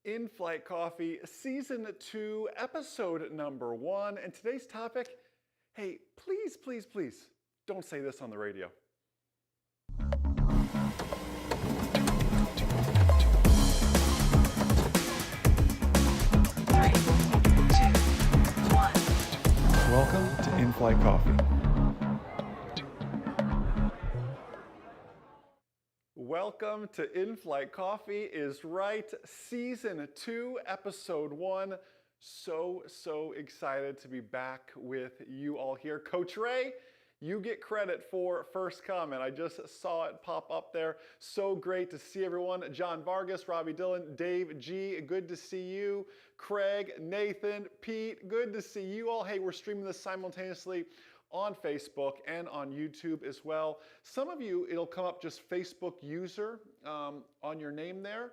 Inflight Coffee, Season 2, Episode number 1. And today's topic, hey, please, please, please, don't say this on the radio. Welcome to Inflight Coffee. Welcome to Inflight Coffee is right, Season 2, Episode 1. So excited to be back with you all here. Coach Ray, you get credit for first comment. I just saw it pop up there. So great to see everyone. John Vargas, Robbie Dillon, Dave G, good to see you. Craig, Nathan, Pete, good to see you all. Hey, we're streaming this simultaneously on Facebook and on YouTube as well. Some of you, it'll come up just Facebook user on your name there.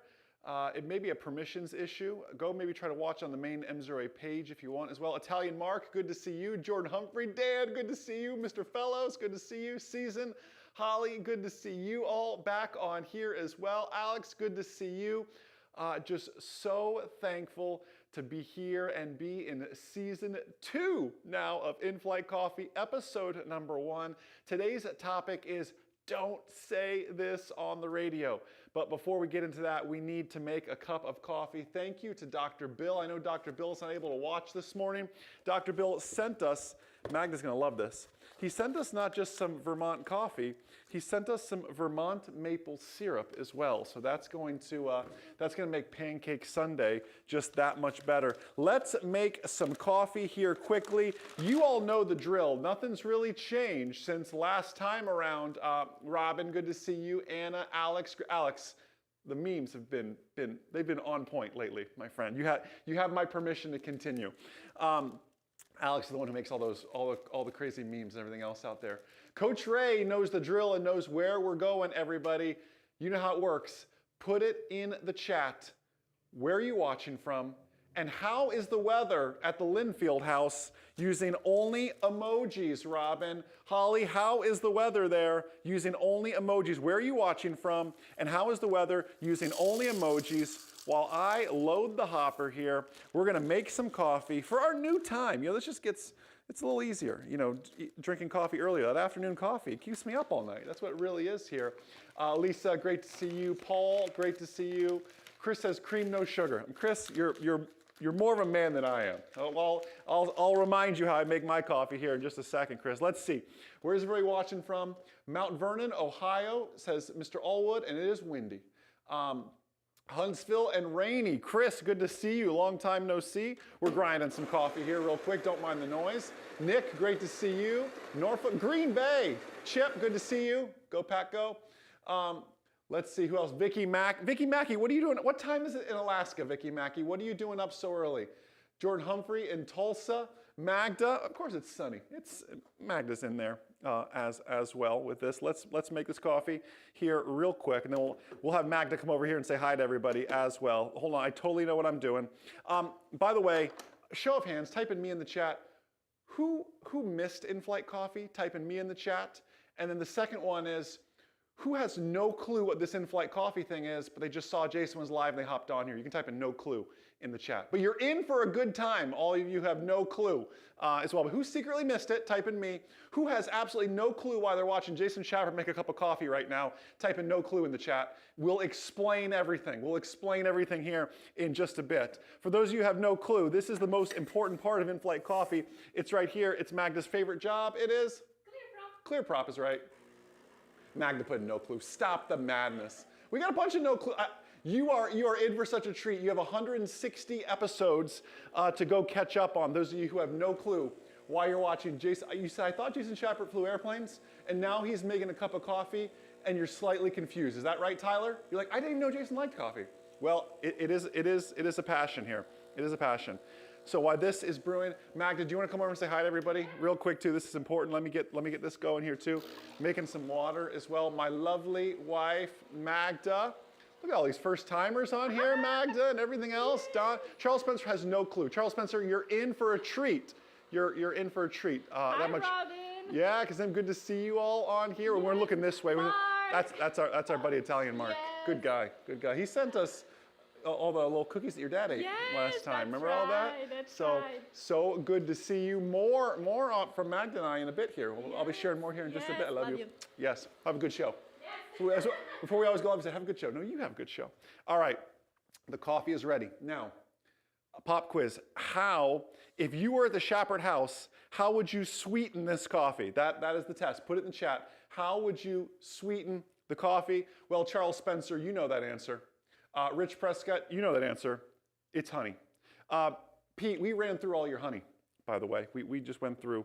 It may be a permissions issue. Go maybe try to watch on the main M0A page if you want as well. Italian Mark, good to see you. Jordan Humphrey, Dan, good to see you. Mr. Fellows, good to see you. Season, Holly, good to see you all back on here as well. Alex, good to see you. Just so thankful to be here and be in Season 2 now of Inflight Coffee, Episode number 1. Today's topic is don't say this on the radio. But before we get into that, we need to make a cup of coffee. Thank you to Dr. Bill. I know Dr. Bill is not able to watch this morning. Dr. Bill sent us, Magda's going to love this. He sent us not just some Vermont coffee, he sent us some Vermont maple syrup as well. So that's going to make Pancake Sunday just that much better. Let's make some coffee here quickly. You all know the drill. Nothing's really changed since last time around. Robin, good to see you. Anna, Alex, the memes have been on point lately, my friend. You have my permission to continue. Alex is the one who makes all the crazy memes and everything else out there. Coach Ray knows the drill and knows where we're going, everybody. You know how it works. Put it in the chat. Where are you watching from? And how is the weather at the Linfield house using only emojis, Robin? Holly, how is the weather there using only emojis? Where are you watching from? And how is the weather using only emojis? While I load the hopper here, we're going to make some coffee for our new time. This just gets, it's a little easier. Drinking coffee earlier, that afternoon coffee keeps me up all night. That's what it really is here. Lisa, great to see you. Paul, great to see you. Chris says cream, no sugar. Chris, you're more of a man than I am. I'll remind you how I make my coffee here in just a second, Chris. Let's see. Where's everybody watching from? Mount Vernon, Ohio, says Mr. Allwood, and it is windy. Huntsville and rainy. Chris, good to see you. Long time no see. We're grinding some coffee here real quick. Don't mind the noise. Nick, great to see you. Norfolk, Green Bay. Chip, good to see you. Go Pack, go. Let's see who else. Vicky Mackey, what are you doing? What time is it in Alaska, Vicky Mackey? What are you doing up so early? Jordan Humphrey in Tulsa. Magda, of course it's sunny. Magda's in there as well with this. Let's make this coffee here real quick, and then we'll have Magda come over here and say hi to everybody as well. Hold on, I totally know what I'm doing. By the way, show of hands, type in me in the chat. Who missed Inflight Coffee? Type in me in the chat. And then the second one is, who has no clue what this Inflight Coffee thing is, but they just saw Jason was live and they hopped on here? You can type in no clue in the chat. But you're in for a good time. All of you have no clue as well. But who secretly missed it? Type in me. Who has absolutely no clue why they're watching Jason Shepard make a cup of coffee right now? Type in no clue in the chat. We'll explain everything. We'll explain everything here in just a bit. For those of you who have no clue, this is the most important part of Inflight Coffee. It's right here. It's Magda's favorite job. It is? Clear prop is right. Magda put in no clue. Stop the madness. We got a bunch of no clue. You are in for such a treat. You have 160 episodes to go catch up on. Those of you who have no clue why you're watching Jason. You said, I thought Jason Shepard flew airplanes, and now he's making a cup of coffee, and you're slightly confused. Is that right, Tyler? You're like, I didn't even know Jason liked coffee. Well, it is a passion here. It is a passion. So while this is brewing, Magda, do you want to come over and say hi to everybody real quick too? This is important. Let me get this going here too. Making some water as well. My lovely wife, Magda. Look at all these first timers on here, Magda, and everything else. Don, Charles Spencer has no clue. Charles Spencer, you're in for a treat. You're in for a treat. Hi, that much. Robin. Yeah, because I'm good to see you all on here. We're looking this way. Mark. That's our buddy Italian Mark. Yes. Good guy. He sent us all the little cookies that your dad ate last time. Remember all that? That's so, right. So good to see you. More from Magda and I in a bit here. I'll be sharing more here in just a bit. I love you. Yes, have a good show. Yes. Before we always go up and say, have a good show. No, you have a good show. All right, the coffee is ready. Now, a pop quiz. If you were at the Shepard house, how would you sweeten this coffee? That is the test. Put it in the chat. How would you sweeten the coffee? Well, Charles Spencer, you know that answer. Rich Prescott, you know that answer. It's honey. Pete, we ran through all your honey, by the way. We just went through,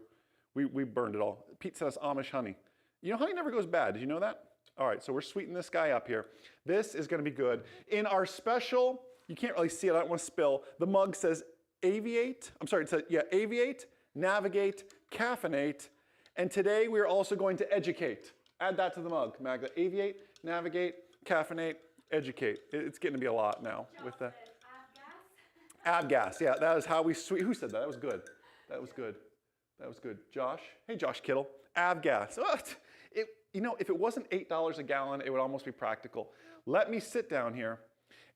we burned it all. Pete sent us Amish honey. You know, honey never goes bad. Did you know that? All right, so we're sweetening this guy up here. This is going to be good. In our special, you can't really see it, I don't want to spill. The mug says aviate, aviate, navigate, caffeinate, and today we are also going to educate. Add that to the mug, Magda. Aviate, navigate, caffeinate, educate. It's getting to be a lot now with that. Abgas, yeah, that is how we sweet. Who said that? That was good. That was good. That was good. Josh? Hey, Josh Kittle. Avgas. Oh, if it wasn't $8 a gallon, it would almost be practical. Let me sit down here,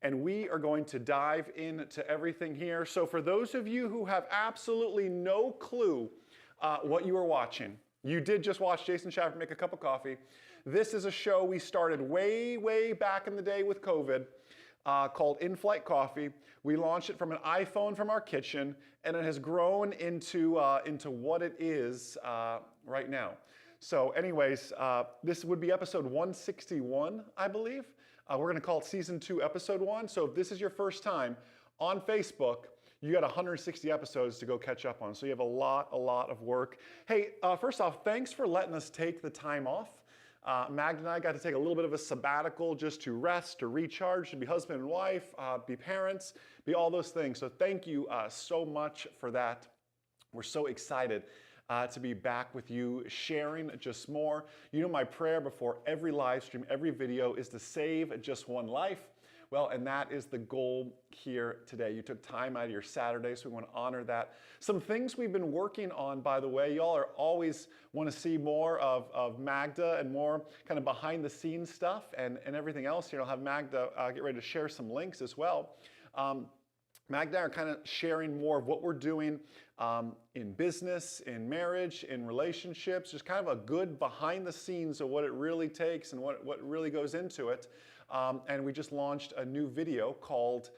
and we are going to dive into everything here. So for those of you who have absolutely no clue what you are watching, you did just watch Jason Shepard make a cup of coffee. This is a show we started way, way back in the day with COVID called Inflight Coffee. We launched it from an iPhone from our kitchen, and it has grown into what it is right now. So anyways, this would be episode 161, I believe. We're going to call it season 2, episode 1. So if this is your first time on Facebook, you got 160 episodes to go catch up on. So you have a lot of work. Hey, first off, thanks for letting us take the time off. Magda and I got to take a little bit of a sabbatical just to rest, to recharge, to be husband and wife, be parents, be all those things. So thank you so much for that. We're so excited to be back with you, sharing just more. You know, my prayer before every live stream, every video is to save just one life. Well, and that is the goal here today. You took time out of your Saturday, so we want to honor that. Some things we've been working on, by the way, y'all are always want to see more of Magda and more kind of behind the scenes stuff and everything else here. I'll have Magda get ready to share some links as well. Magda and I are kind of sharing more of what we're doing in business, in marriage, in relationships, just kind of a good behind the scenes of what it really takes and what really goes into it. And we just launched a new video called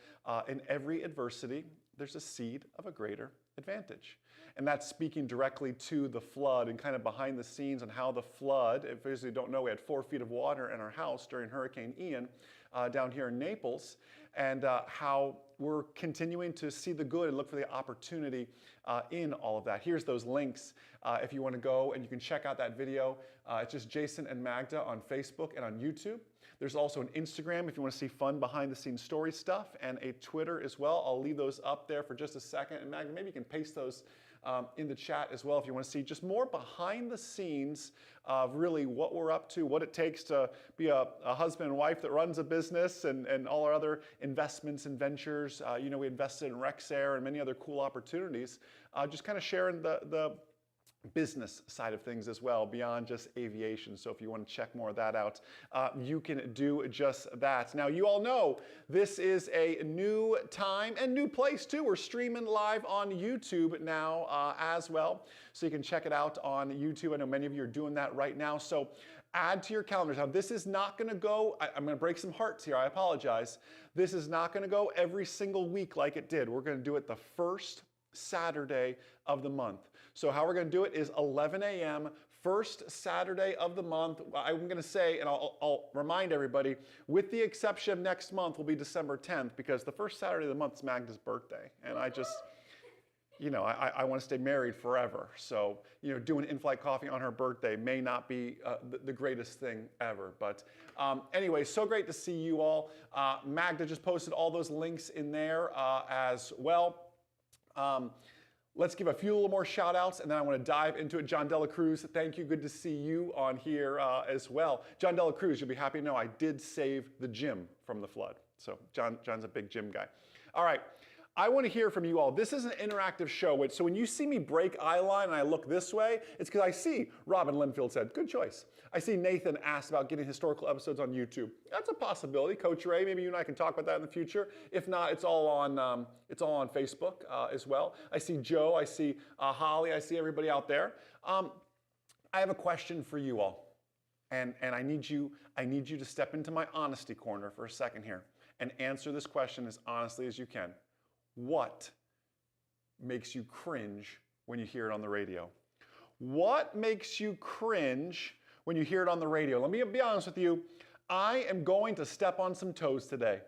In Every Adversity, There's a Seed of a Greater Advantage. And that's speaking directly to the flood and kind of behind the scenes on how the flood, if you don't know, we had 4 feet of water in our house during Hurricane Ian down here in Naples, and how we're continuing to see the good and look for the opportunity in all of that. Here's those links if you want to go and you can check out that video. It's just Jason and Magda on Facebook and on YouTube. There's also an Instagram if you want to see fun behind the scenes story stuff, and a Twitter as well. I'll leave those up there for just a second. And Magda, maybe you can paste those in the chat as well if you want to see just more behind the scenes of really what we're up to, what it takes to be a husband and wife that runs a business, and all our other investments and ventures. You know, we invested in Rexair and many other cool opportunities. Just kind of sharing the business side of things as well, beyond just aviation. So if you want to check more of that out, you can do just that. Now, you all know this is a new time and new place too. We're streaming live on YouTube now as well. So you can check it out on YouTube. I know many of you are doing that right now. So add to your calendars. Now, this is not going to go, I'm going to break some hearts here. I apologize. This is not going to go every single week like it did. We're going to do it the first Saturday of the month. So how we're going to do it is 11 a.m., first Saturday of the month. I'm going to say, and I'll remind everybody, with the exception of next month will be December 10th, because the first Saturday of the month is Magda's birthday. And I just, you know, I want to stay married forever. So, you know, doing in-flight coffee on her birthday may not be the greatest thing ever. But anyway, so great to see you all. Magda just posted all those links in there as well. Let's give a few little more shout outs, and then I want to dive into it. John Dela Cruz, thank you. Good to see you on here as well. John Dela Cruz, you'll be happy to know I did save the gym from the flood. So John's a big gym guy. All right. I want to hear from you all. This is an interactive show, so when you see me break eye line and I look this way, it's because I see Robin Linfield said, good choice. I see Nathan asked about getting historical episodes on YouTube. That's a possibility. Coach Ray, maybe you and I can talk about that in the future. If not, it's all on Facebook as well. I see Joe, I see Holly, I see everybody out there. I have a question for you all, and I need you to step into my honesty corner for a second here and answer this question as honestly as you can. What makes you cringe when you hear it on the radio? What makes you cringe when you hear it on the radio? Let me be honest with you. I am going to step on some toes today.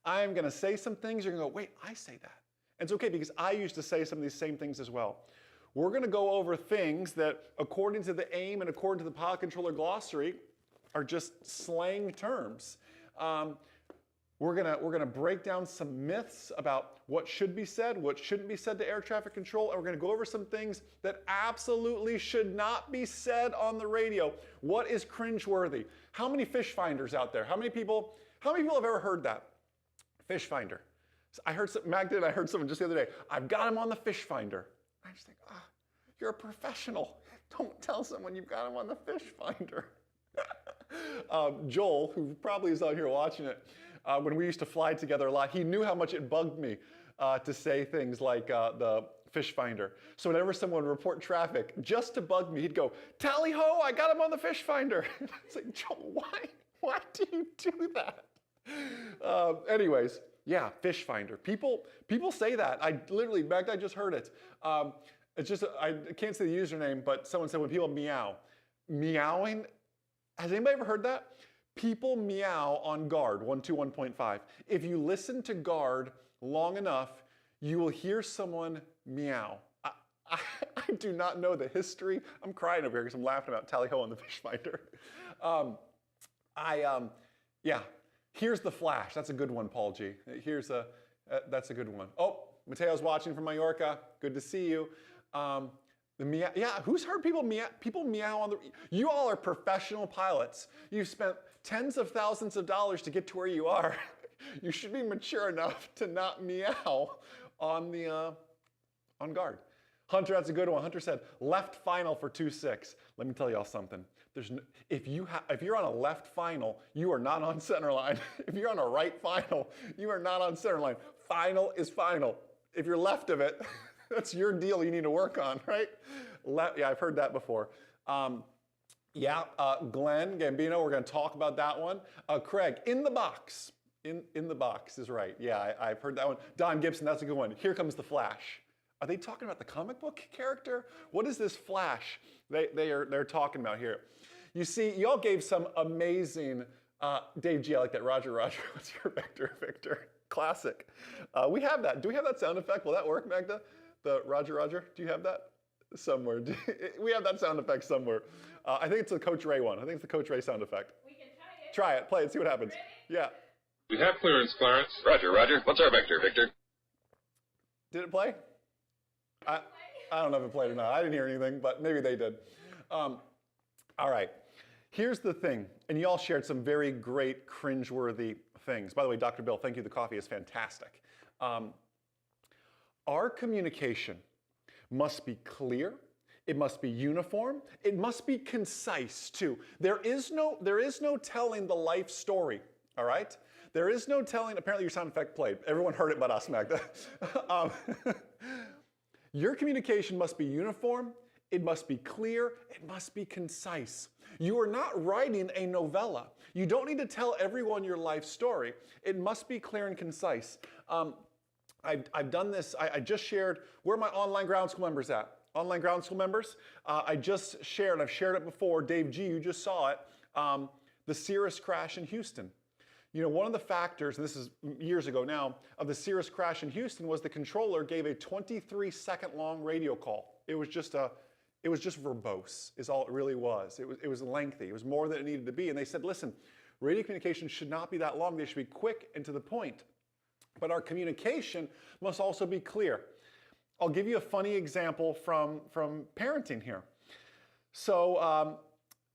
I am going to say some things. You're going to go, wait, I say that. And it's okay because I used to say some of these same things as well. We're going to go over things that, according to the AIM and according to the Pilot Controller Glossary, are just slang terms. We're gonna break down some myths about what should be said, what shouldn't be said to air traffic control, and we're gonna go over some things that absolutely should not be said on the radio. What is cringeworthy? How many fish finders out there? How many people have ever heard that? Fish finder. I heard Magda and I heard someone just the other day, I've got him on the fish finder. I just think, you're a professional. Don't tell someone you've got him on the fish finder. Joel, who probably is out here watching it, when we used to fly together a lot, he knew how much it bugged me to say things like the fish finder. So whenever someone would report traffic, just to bug me, he'd go, tally ho, I got him on the fish finder. It's like, Joel, why do you do that? Anyways, yeah, fish finder. People say that. I just heard it. It's just, I can't say the username, but someone said when people meow. Meowing, has anybody ever heard that? People meow on guard, 121.5. If you listen to guard long enough, you will hear someone meow. I do not know the history. I'm crying over here because I'm laughing about tally ho on the fish finder. Yeah, here's the flash. That's a good one, Paul G. That's a good one. Oh, Mateo's watching from Mallorca. Good to see you. The meow, yeah, who's heard people meow on the, you all are professional pilots. You've spent tens of thousands of dollars to get to where you are. You should be mature enough to not meow on guard. Hunter, that's a good one. Hunter said, left final for 2-6. Let me tell y'all something. If you're on a left final, you are not on center line. If you're on a right final, you are not on center line. Final is final. If you're left of it, that's your deal you need to work on, right? Yeah, I've heard that before. Glenn Gambino, we're going to talk about that one. Craig, in the box. In the box is right. Yeah, I've heard that one. Don Gibson, that's a good one. Here comes the Flash. Are they talking about the comic book character? What is this Flash they're talking about here? You see, y'all gave some amazing, Dave G, I like that. Roger, what's your vector, Victor? Classic. We have that. Do we have that sound effect? Will that work, Magda? The Roger, do you have that? Somewhere. We have that sound effect somewhere. I think it's the Coach Ray one. I think it's the Coach Ray sound effect. We can try it. Try it, play it, see what happens. Ready? Yeah. We have clearance, Clarence. Roger. What's our vector, Victor? Did it play? I don't know if it played or not. I didn't hear anything, but maybe they did. All right. Here's the thing, and y'all shared some very great cringeworthy things. By the way, Dr. Bill, thank you. The coffee is fantastic. Our communication must be clear, it must be uniform, it must be concise too. There is no telling the life story, all right? There is no telling, apparently your sound effect played. Everyone heard it but us, Magda. Your communication must be uniform, it must be clear, it must be concise. You are not writing a novella. You don't need to tell everyone your life story. It must be clear and concise. I've done this, I just shared, where are my online ground school members at? Online ground school members? I just shared, I've shared it before, Dave G, you just saw it, the Cirrus crash in Houston. You know, one of the factors, and this is years ago now, of the Cirrus crash in Houston was the controller gave a 23-second long radio call. It was just verbose, is all it really was. It was lengthy, it was more than it needed to be, and they said, listen, radio communications should not be that long, they should be quick and to the point. But our communication must also be clear. I'll give you a funny example from parenting here. So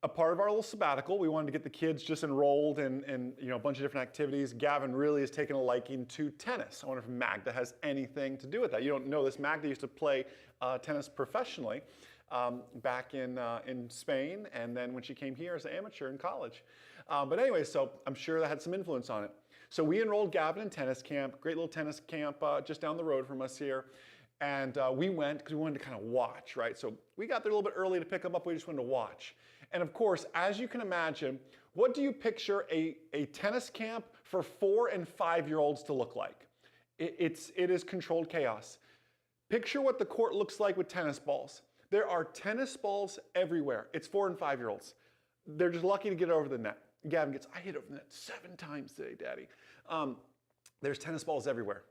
a part of our little sabbatical, we wanted to get the kids just enrolled in a bunch of different activities. Gavin really has taken a liking to tennis. I wonder if Magda has anything to do with that. You don't know this. Magda used to play tennis professionally back in Spain, and then when she came here as an amateur in college. But anyway, so I'm sure that had some influence on it. So we enrolled Gavin in tennis camp, great little tennis camp just down the road from us here. And we went because we wanted to kind of watch, right? So we got there a little bit early to pick them up. We just wanted to watch. And of course, as you can imagine, what do you picture a tennis camp for 4- and 5-year-olds to look like? It is controlled chaos. Picture what the court looks like with tennis balls. There are tennis balls everywhere. It's 4- and 5-year-olds. They're just lucky to get over the net. Gavin gets, I hit over the net 7 times today, Daddy. There's tennis balls everywhere.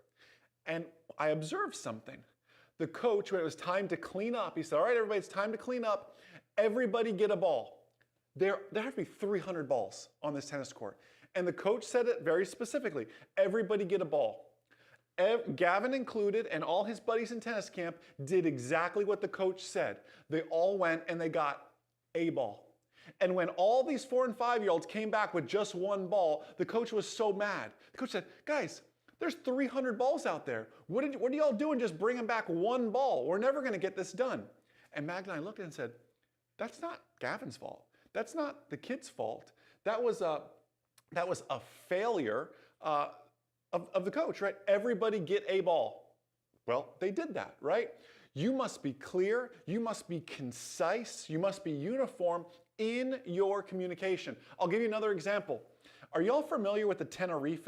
And I observed something. The coach, when it was time to clean up, he said, all right, everybody, it's time to clean up. Everybody get a ball. There have to be 300 balls on this tennis court. And the coach said it very specifically. Everybody get a ball. Gavin included, and all his buddies in tennis camp did exactly what the coach said. They all went and they got a ball. And when all these 4- and 5-year-olds came back with just 1 ball, the coach was so mad. The coach said, guys, there's 300 balls out there. What are y'all doing just bringing back 1 ball? We're never going to get this done. And Magda and I looked at it and said, that's not Gavin's fault. That's not the kid's fault. That was a failure of the coach, right? Everybody get a ball. Well, they did that, right? You must be clear. You must be concise. You must be uniform in your communication. I'll give you another example. Are y'all familiar with the Tenerife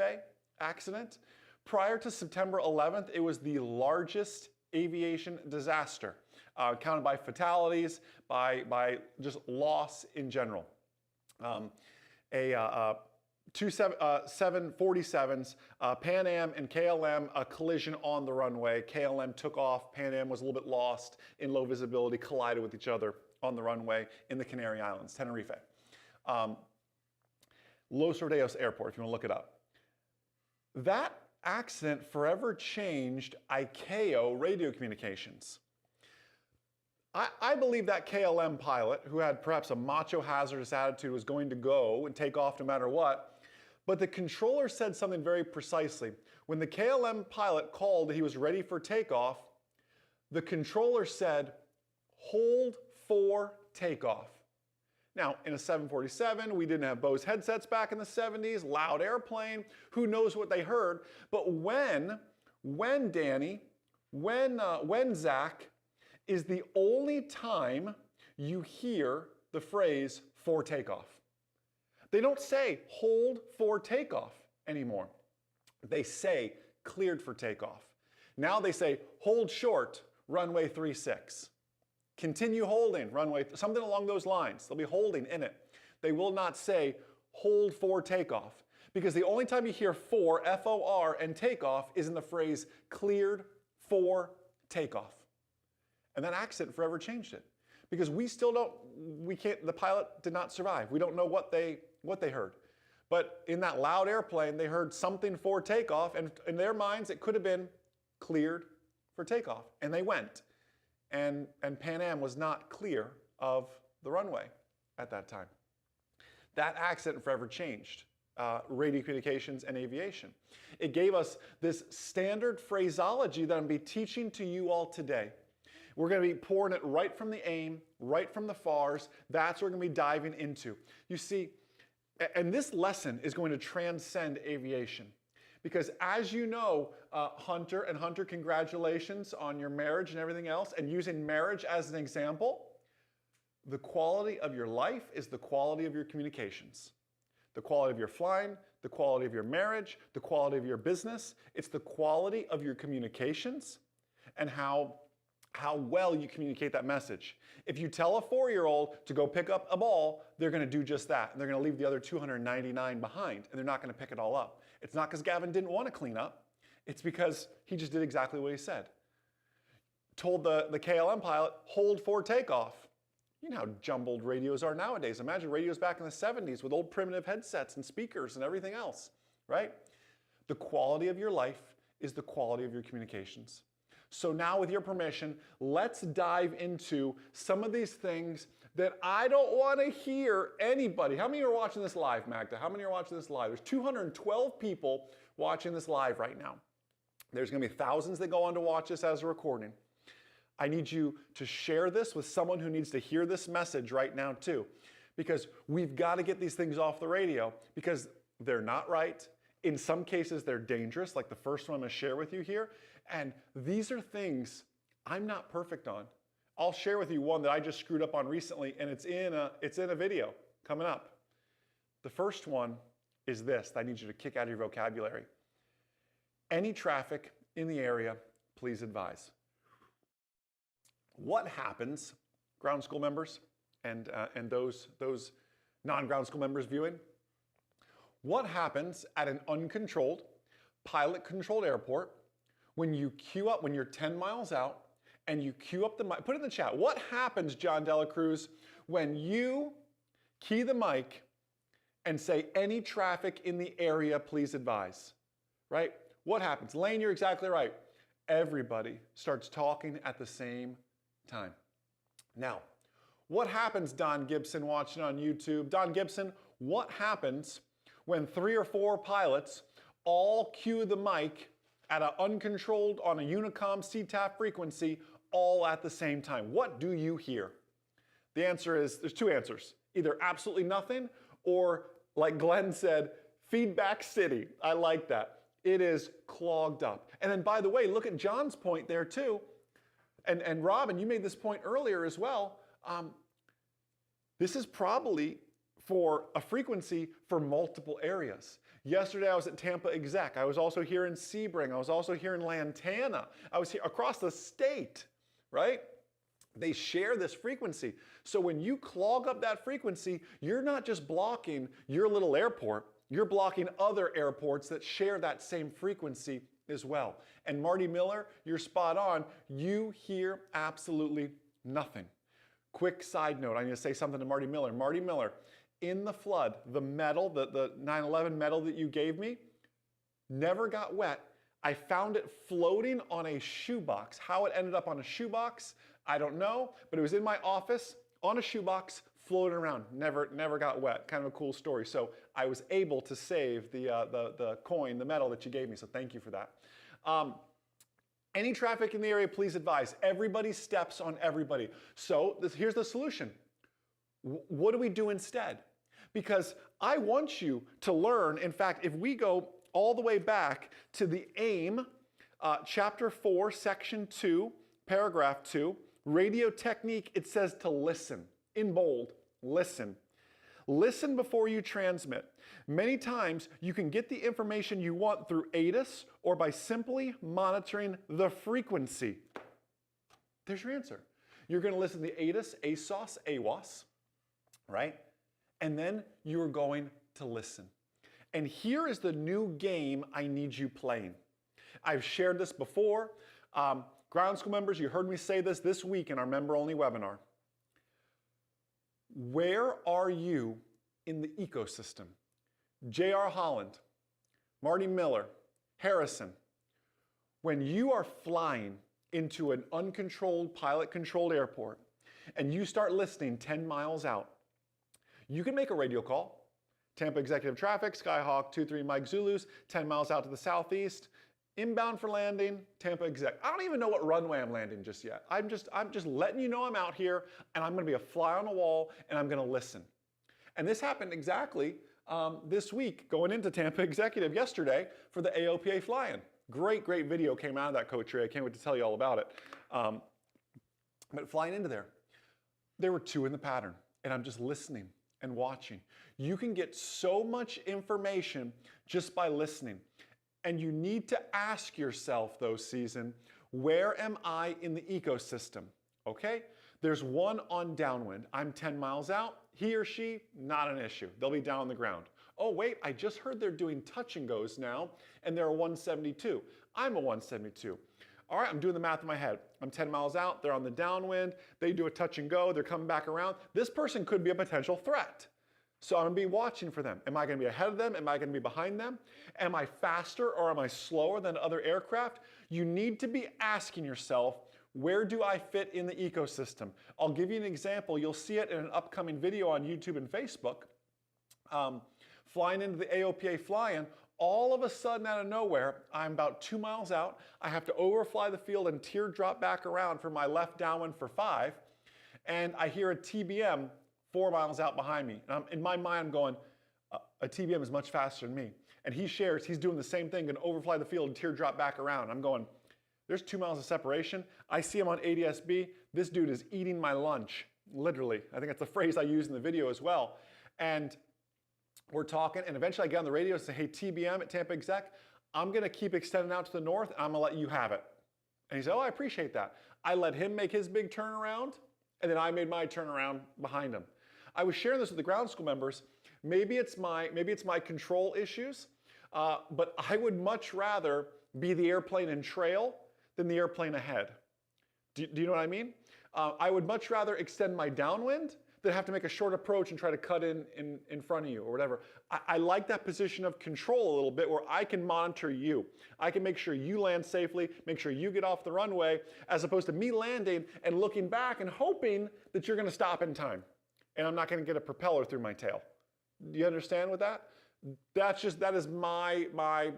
accident? Prior to September 11th, it was the largest aviation disaster, counted by fatalities, by just loss in general. Two 747s, Pan Am and KLM, a collision on the runway. KLM took off. Pan Am was a little bit lost in low visibility, collided with each other on the runway in the Canary Islands, Tenerife. Los Rodeos Airport, if you want to look it up. That accident forever changed ICAO radio communications. I believe that KLM pilot, who had perhaps a macho hazardous attitude, was going to go and take off no matter what. But the controller said something very precisely. When the KLM pilot called that he was ready for takeoff, the controller said, hold for takeoff. Now, in a 747, we didn't have Bose headsets back in the 70s, loud airplane, who knows what they heard. But when Danny, when Zach, is the only time you hear the phrase for takeoff. They don't say hold for takeoff anymore. They say cleared for takeoff. Now they say hold short, runway 36. Continue holding, runway, something along those lines. They'll be holding in it. They will not say hold for takeoff, because the only time you hear for, F-O-R, and takeoff is in the phrase cleared for takeoff. And that accident forever changed it, because the pilot did not survive. We don't know what they heard. But in that loud airplane, they heard something for takeoff, and in their minds, it could have been cleared for takeoff. And they went. And Pan Am was not clear of the runway at that time. That accident forever changed radio communications and aviation. It gave us this standard phraseology that I'm going to be teaching to you all today. We're going to be pouring it right from the aim, right from the FARs. That's what we're going to be diving into. You see, and this lesson is going to transcend aviation. Because as you know, Hunter, congratulations on your marriage and everything else, and using marriage as an example, the quality of your life is the quality of your communications. The quality of your flying, the quality of your marriage, the quality of your business. It's the quality of your communications and how well you communicate that message. If you tell a 4-year-old to go pick up a ball, they're going to do just that. And they're going to leave the other 299 behind, and they're not going to pick it all up. It's not because Gavin didn't want to clean up. It's because he just did exactly what he said. Told the KLM pilot, hold for takeoff. You know how jumbled radios are nowadays. Imagine radios back in the 70s with old primitive headsets and speakers and everything else, right? The quality of your life is the quality of your communications. So now, with your permission, let's dive into some of these things that I don't want to hear anybody. How many are watching this live, Magda? How many are watching this live? There's 212 people watching this live right now. There's going to be thousands that go on to watch this as a recording. I need you to share this with someone who needs to hear this message right now too, because we've got to get these things off the radio because they're not right. In some cases, they're dangerous, like the first one I'm going to share with you here. And these are things I'm not perfect on. I'll share with you one that I just screwed up on recently, and it's in a video coming up. The first one is this that I need you to kick out of your vocabulary. Any traffic in the area, please advise. What happens, ground school members and those non-ground school members viewing? What happens at an uncontrolled, pilot-controlled airport when you queue up, when you're 10 miles out, and you queue up the mic? Put it in the chat. What happens, John Dela Cruz, when you key the mic and say, any traffic in the area, please advise, right? What happens? Lane, you're exactly right. Everybody starts talking at the same time. Now, what happens, Don Gibson watching on YouTube? Don Gibson, what happens when 3 or 4 pilots all cue the mic at an uncontrolled, on a Unicom CTAF frequency, all at the same time? What do you hear? The answer is, there's 2 answers. Either absolutely nothing, or like Glenn said, feedback city. I like that. It is clogged up. And then by the way, look at John's point there too. And Robin, you made this point earlier as well. This is probably for a frequency for multiple areas. Yesterday I was at Tampa Exec. I was also here in Sebring. I was also here in Lantana. I was here across the state, right? They share this frequency. So when you clog up that frequency, you're not just blocking your little airport, you're blocking other airports that share that same frequency as well. And Marty Miller, you're spot on. You hear absolutely nothing. Quick side note, I need to say something to Marty Miller. Marty Miller, in the flood, the metal, the 9/11 metal that you gave me, never got wet. I found it floating on a shoebox. How it ended up on a shoebox, I don't know, but it was in my office on a shoebox, floating around, never got wet. Kind of a cool story. So I was able to save the coin, the metal that you gave me, so thank you for that. Any traffic in the area, please advise. Everybody steps on everybody. So here's the solution. What do we do instead? Because I want you to learn, in fact, if we go all the way back to the AIM, chapter 4, section 2, paragraph 2, radio technique, it says to listen, in bold, listen. Listen before you transmit. Many times you can get the information you want through ATIS or by simply monitoring the frequency. There's your answer. You're going to listen to ATIS, ASOS, AWOS, right? And then you're going to listen. And here is the new game I need you playing. I've shared this before. Ground school members, you heard me say this week in our member-only webinar. Where are you in the ecosystem? J.R. Holland, Marty Miller, Harrison, when you are flying into an uncontrolled, pilot-controlled airport and you start listening 10 miles out, you can make a radio call. Tampa Executive Traffic, Skyhawk 23 Mike Zulus, 10 miles out to the southeast, inbound for landing, Tampa Exec. I don't even know what runway I'm landing just yet. I'm just letting you know I'm out here and I'm gonna be a fly on the wall and I'm gonna listen. And this happened exactly this week, going into Tampa Executive yesterday for the AOPA fly-in. Great video came out of that, Coach Ray. I can't wait to tell you all about it. But flying into there were 2 in the pattern and I'm just listening and watching. You can get so much information just by listening. And you need to ask yourself, though, Season, where am I in the ecosystem? Okay? There's one on downwind. I'm 10 miles out. He or she, not an issue. They'll be down on the ground. Oh, wait, I just heard they're doing touch and goes now, and they're a 172. I'm a 172. All right, I'm doing the math in my head. I'm 10 miles out. They're on the downwind. They do a touch and go. They're coming back around. This person could be a potential threat. So I'm going to be watching for them. Am I going to be ahead of them? Am I going to be behind them? Am I faster or am I slower than other aircraft? You need to be asking yourself, Where do I fit in the ecosystem? I'll give you an example. You'll see it in an upcoming video on YouTube and Facebook. Flying into the AOPA fly-in, all of a sudden out of nowhere, I'm about 2 miles out. I have to overfly the field and teardrop back around for my left downwind for 5. And I hear a TBM 4 miles out behind me. And in my mind, I'm going, a TBM is much faster than me. And he shares, he's doing the same thing, gonna overfly the field and teardrop back around. I'm going, there's 2 miles of separation. I see him on ADS-B. This dude is eating my lunch, literally. I think that's the phrase I use in the video as well. And we're talking, and eventually I get on the radio and say, hey, TBM at Tampa Exec, I'm gonna keep extending out to the north, and I'm gonna let you have it. And he said, oh, I appreciate that. I let him make his big turnaround, and then I made my turnaround behind him. I was sharing this with the ground school members. Maybe it's my control issues, but I would much rather be the airplane in trail than the airplane ahead. Do you know what I mean? I would much rather extend my downwind than have to make a short approach and try to cut in front of you or whatever. I like that position of control a little bit where I can monitor you. I can make sure you land safely, make sure you get off the runway, as opposed to me landing and looking back and hoping that you're gonna stop in time and I'm not gonna get a propeller through my tail. Do you understand with that? That is my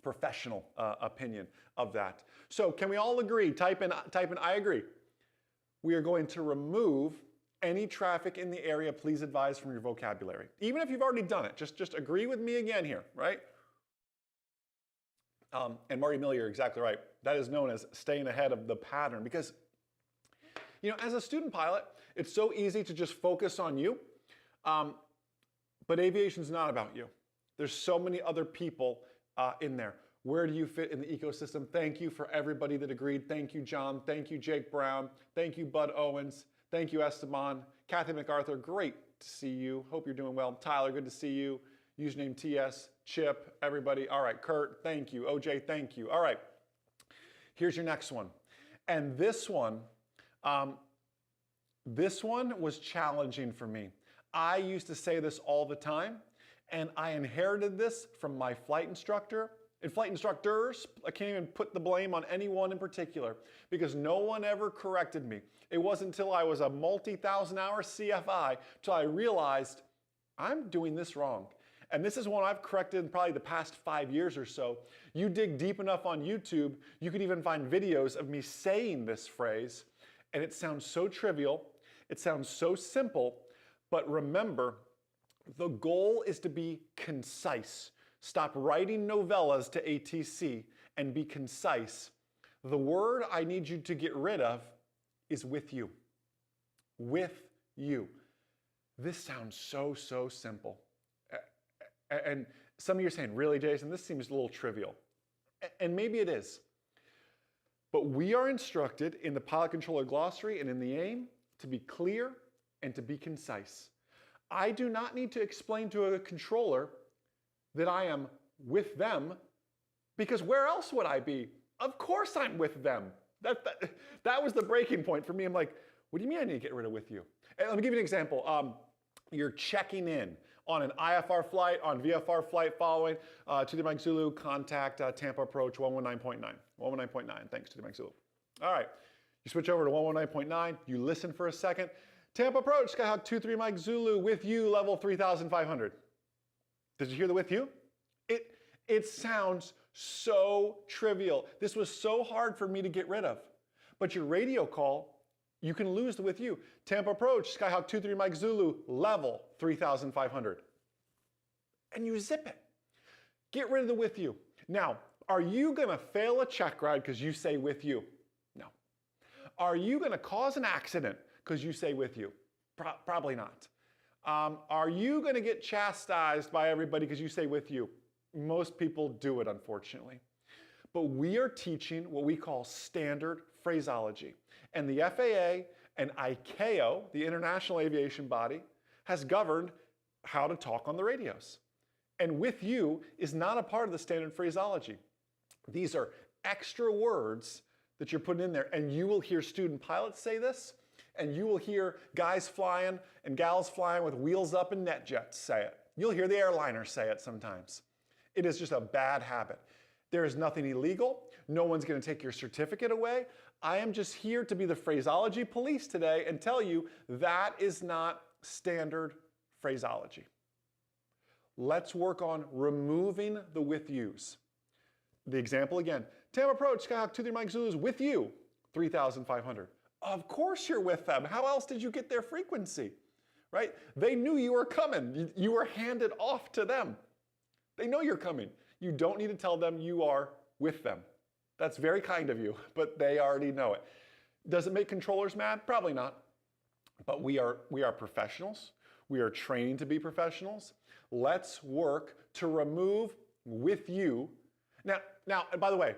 professional opinion of that. So can we all agree? Type in I agree. We are going to remove any traffic in the area, please advise, from your vocabulary. Even if you've already done it, just agree with me again here, right? And Marty Miller, you're exactly right. That is known as staying ahead of the pattern because, you know, as a student pilot, it's so easy to just focus on you, but aviation's not about you. There's so many other people in there. Where do you fit in the ecosystem? Thank you for everybody that agreed. Thank you, John. Thank you, Jake Brown. Thank you, Bud Owens. Thank you, Esteban. Kathy MacArthur, great to see you. Hope you're doing well. Tyler, good to see you. Username TS, Chip, everybody. All right, Kurt, thank you. OJ, thank you. All right, here's your next one. And this one was challenging for me. I used to say this all the time, and I inherited this from my flight instructor. And flight instructors, I can't even put the blame on anyone in particular because no one ever corrected me. It wasn't until I was a multi-thousand-hour CFI till I realized I'm doing this wrong. And this is one I've corrected in probably the past 5 years or so. You dig deep enough on YouTube, you can even find videos of me saying this phrase, and it sounds so trivial, it sounds so simple, but remember, the goal is to be concise. Stop writing novellas to ATC and be concise. The word I need you to get rid of is with you. With you. This sounds so simple. And some of you are saying, really, Jason, this seems a little trivial. And maybe it is. But we are instructed in the pilot controller glossary and in the AIM to be clear and to be concise. I do not need to explain to a controller that I am with them, because where else would I be? Of course I'm with them. That was the breaking point for me. I'm like, what do you mean I need to get rid of with you? And let me give you an example. You're checking in on an IFR flight, on VFR flight following, to the Mike Zulu, contact Tampa approach 119.9. 119.9, thanks to the Mike Zulu. All right, you switch over to 119.9, you listen for a second. Tampa approach, Skyhawk 23 Mike Zulu, with you, level 3,500. Did you hear the with you? It sounds so trivial. This was so hard for me to get rid of. But your radio call, you can lose the with you. Tampa approach, Skyhawk 23 Mike Zulu, level 3,500. And you zip it. Get rid of the with you. Now, are you gonna fail a check ride because you say with you? No. Are you gonna cause an accident because you say with you? Probably not. Are you going to get chastised by everybody because you say with you? Most people do it, unfortunately. But we are teaching what we call standard phraseology. And the FAA and ICAO, the International Aviation Body, has governed how to talk on the radios. And with you is not a part of the standard phraseology. These are extra words that you're putting in there. And you will hear student pilots say this. And you will hear guys flying and gals flying with wheels up and net jets say it. You'll hear the airliners say it sometimes. It is just a bad habit. There is nothing illegal. No one's going to take your certificate away. I am just here to be the phraseology police today and tell you that is not standard phraseology. Let's work on removing the with yous. The example again, Tam approach, Skyhawk 23 Mike Zulu's with you, 3,500. Of course you're with them. How else did you get their frequency, right? They knew you were coming. You were handed off to them. They know you're coming. You don't need to tell them you are with them. That's very kind of you, but they already know it. Does it make controllers mad? Probably not. But we are professionals. We are training to be professionals. Let's work to remove with you. Now, by the way,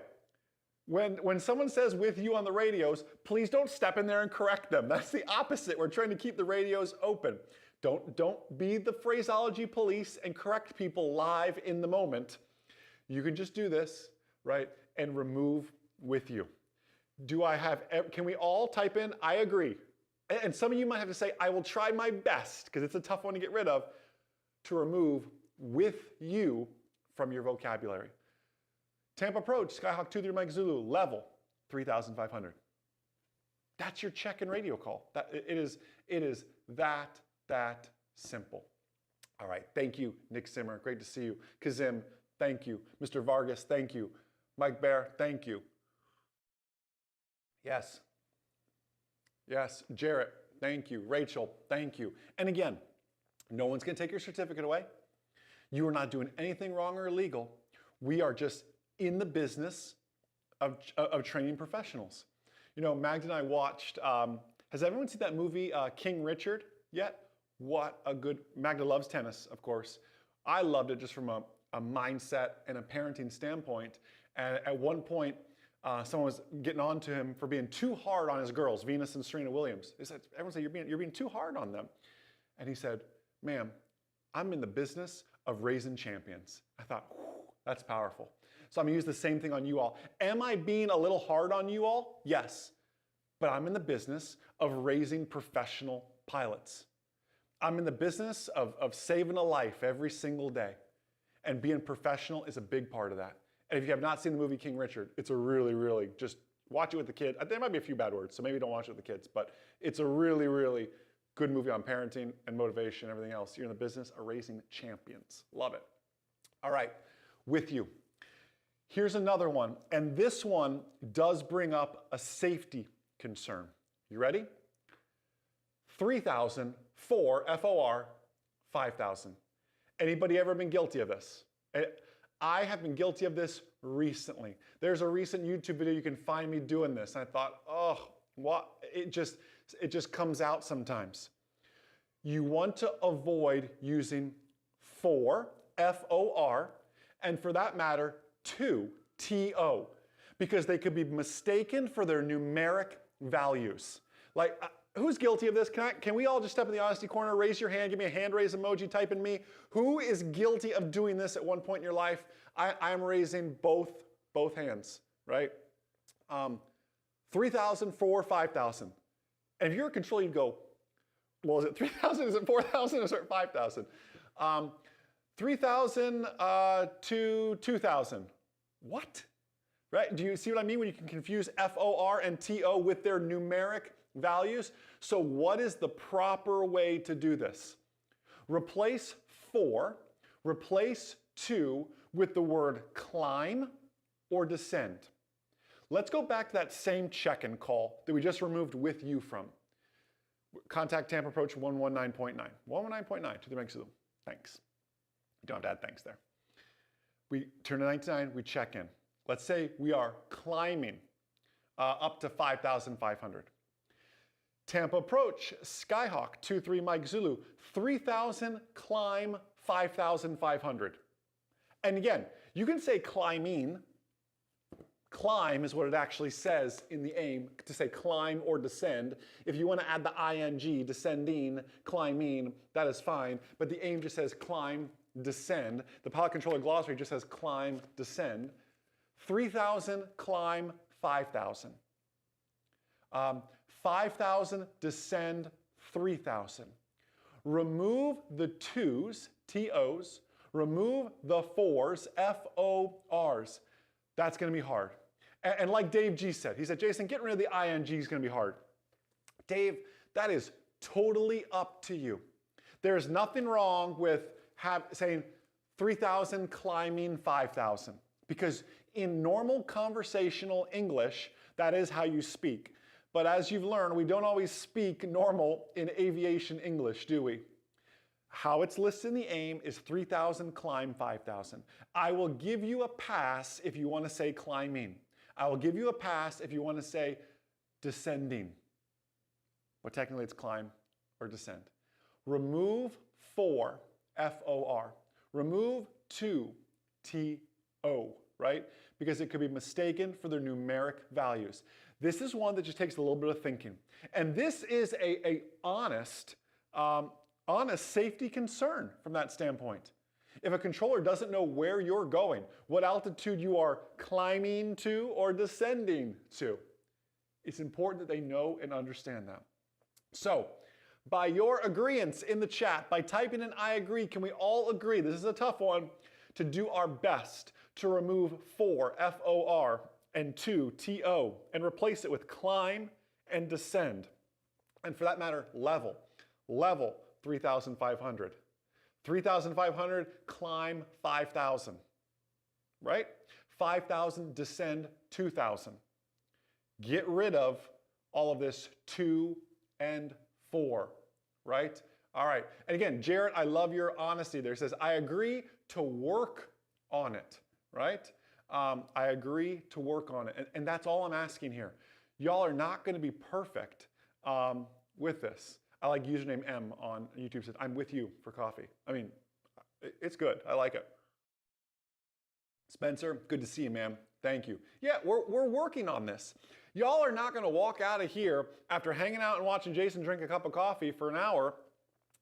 when someone says with you on the radios, please don't step in there and correct them. That's the opposite. We're trying to keep the radios open. Don't be the phraseology police and correct people live in the moment. You can just do this, right, and remove with you. Can we all type in, I agree? And some of you might have to say, I will try my best, because it's a tough one to get rid of, to remove with you from your vocabulary. Tampa approach, Skyhawk 23 Mike Zulu, level 3,500. That's your check-in radio call. It is that simple. All right, thank you, Nick Zimmer, great to see you. Kazim, thank you. Mr. Vargas, thank you. Mike Bear, thank you. Yes. Yes, Jarrett, thank you. Rachel, thank you. And again, no one's gonna take your certificate away. You are not doing anything wrong or illegal. We are just in the business of training professionals. You know, Magda and I watched, has everyone seen that movie, King Richard yet? What a good, Magda loves tennis, of course. I loved it just from a mindset and a parenting standpoint. And at one point, someone was getting on to him for being too hard on his girls, Venus and Serena Williams. Everyone said, you're being too hard on them. And he said, ma'am, I'm in the business of raising champions. I thought, that's powerful. So I'm gonna use the same thing on you all. Am I being a little hard on you all? Yes, but I'm in the business of raising professional pilots. I'm in the business of saving a life every single day. And being professional is a big part of that. And if you have not seen the movie King Richard, it's a really, just watch it with the kids. There might be a few bad words, so maybe don't watch it with the kids, but it's a really good movie on parenting and motivation and everything else. You're in the business of raising champions. Love it. All right, with you. Here's another one, and this one does bring up a safety concern. You ready? 3,000 for FOR 5,000. Anybody ever been guilty of this? I have been guilty of this recently. There's a recent YouTube video you can find me doing this, and I thought, oh, what? It just comes out sometimes. You want to avoid using for, F-O-R, and for that matter, to, T-O, because they could be mistaken for their numeric values. Like, who's guilty of this? Can we all just step in the honesty corner, raise your hand, give me a hand raise emoji, type in me. Who is guilty of doing this at one point in your life? I'm raising both hands, right? 3,000 for 5,000. And if you're a control, you'd go, well, is it 3,000? Is it 4,000? Is it 5,000? 3,000 to 2,000. What? Right? Do you see what I mean when you can confuse F-O-R and T-O with their numeric values? So what is the proper way to do this? Replace for, replace to with the word climb or descend. Let's go back to that same check-in call that we just removed with you from. Contact Tampa approach 119.9. 119.9 to the Mike Zulu. Thanks. You don't have to add thanks there. We turn to 99, we check in. Let's say we are climbing up to 5,500. Tampa approach, Skyhawk 23 Mike Zulu, 3,000 climb 5,500. And again, you can say climbing. Climb is what it actually says in the aim, to say climb or descend. If you want to add the ing, descending, climbing, that is fine. But the aim just says climb, descend. The pilot controller glossary just says climb, descend. 3,000, climb, 5,000. 5,000, descend, 3,000. Remove the twos, T-Os. Remove the fours, F-O-Rs. That's going to be hard. And like Dave G said, he said, Jason, getting rid of the ing is going to be hard. Dave, that is totally up to you. There's nothing wrong with saying 3,000 climbing 5,000, because in normal conversational English, that is how you speak. But as you've learned, we don't always speak normal in aviation English, do we? How it's listed in the AIM is 3,000 climb 5,000. I will give you a pass if you want to say climbing. I will give you a pass if you want to say descending. But technically it's climb or descend. Remove 4, F-O-R. Remove 2, T-O, right? Because it could be mistaken for their numeric values. This is one that just takes a little bit of thinking. And this is a honest safety concern from that standpoint. If a controller doesn't know where you're going, what altitude you are climbing to or descending to, it's important that they know and understand that. So, by your agreeance in the chat, by typing in I agree, can we all agree, this is a tough one, to do our best to remove 4, F-O-R, and 2, T-O, and replace it with climb and descend. And for that matter, level. Level, 3,500. 3,500, climb 5,000, right? 5,000, descend 2,000. Get rid of all of this 2 and 4, right? All right. And again, Jarrett, I love your honesty there. It says, I agree to work on it, right? I agree to work on it. And that's all I'm asking here. Y'all are not going to be perfect with this. I like username M on YouTube says, I'm with you for coffee. I mean, it's good. I like it. Spencer, good to see you, man. Thank you. Yeah, we're working on this. Y'all are not going to walk out of here after hanging out and watching Jason drink a cup of coffee for an hour,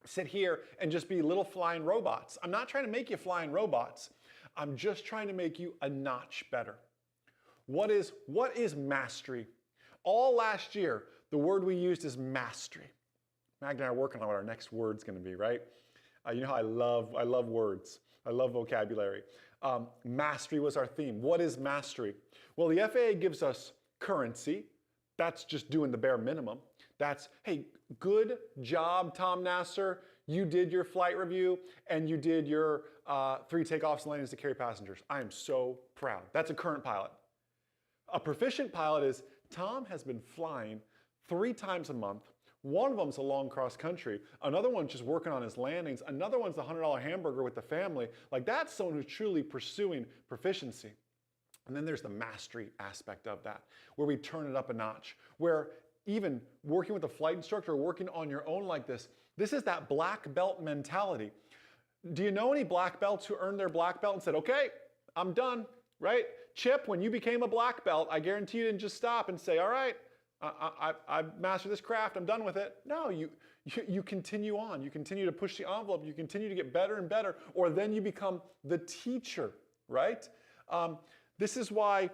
sit here and just be little flying robots. I'm not trying to make you flying robots. I'm just trying to make you a notch better. What is mastery? All last year, the word we used is mastery. Magda and I are working on what our next word's going to be, right? You know how I love words. I love vocabulary. Mastery was our theme. What is mastery? Well, the FAA gives us currency. That's just doing the bare minimum. That's, hey, good job, Tom Nasser. You did your flight review and you did your 3 takeoffs and landings to carry passengers. I am so proud. That's a current pilot. A proficient pilot is, Tom has been flying 3 times a month. One of them's a long cross country. Another one's just working on his landings. Another one's the $100 hamburger with the family. Like, that's someone who's truly pursuing proficiency. And then there's the mastery aspect of that, where we turn it up a notch, where even working with a flight instructor or working on your own like this is that black belt mentality. Do you know any black belts who earned their black belt and said, okay, I'm done, right? Chip, when you became a black belt, I guarantee you didn't just stop and say, all right, I've mastered this craft, I'm done with it. No, you continue on. You continue to push the envelope. You continue to get better and better, or then you become the teacher, right? This is why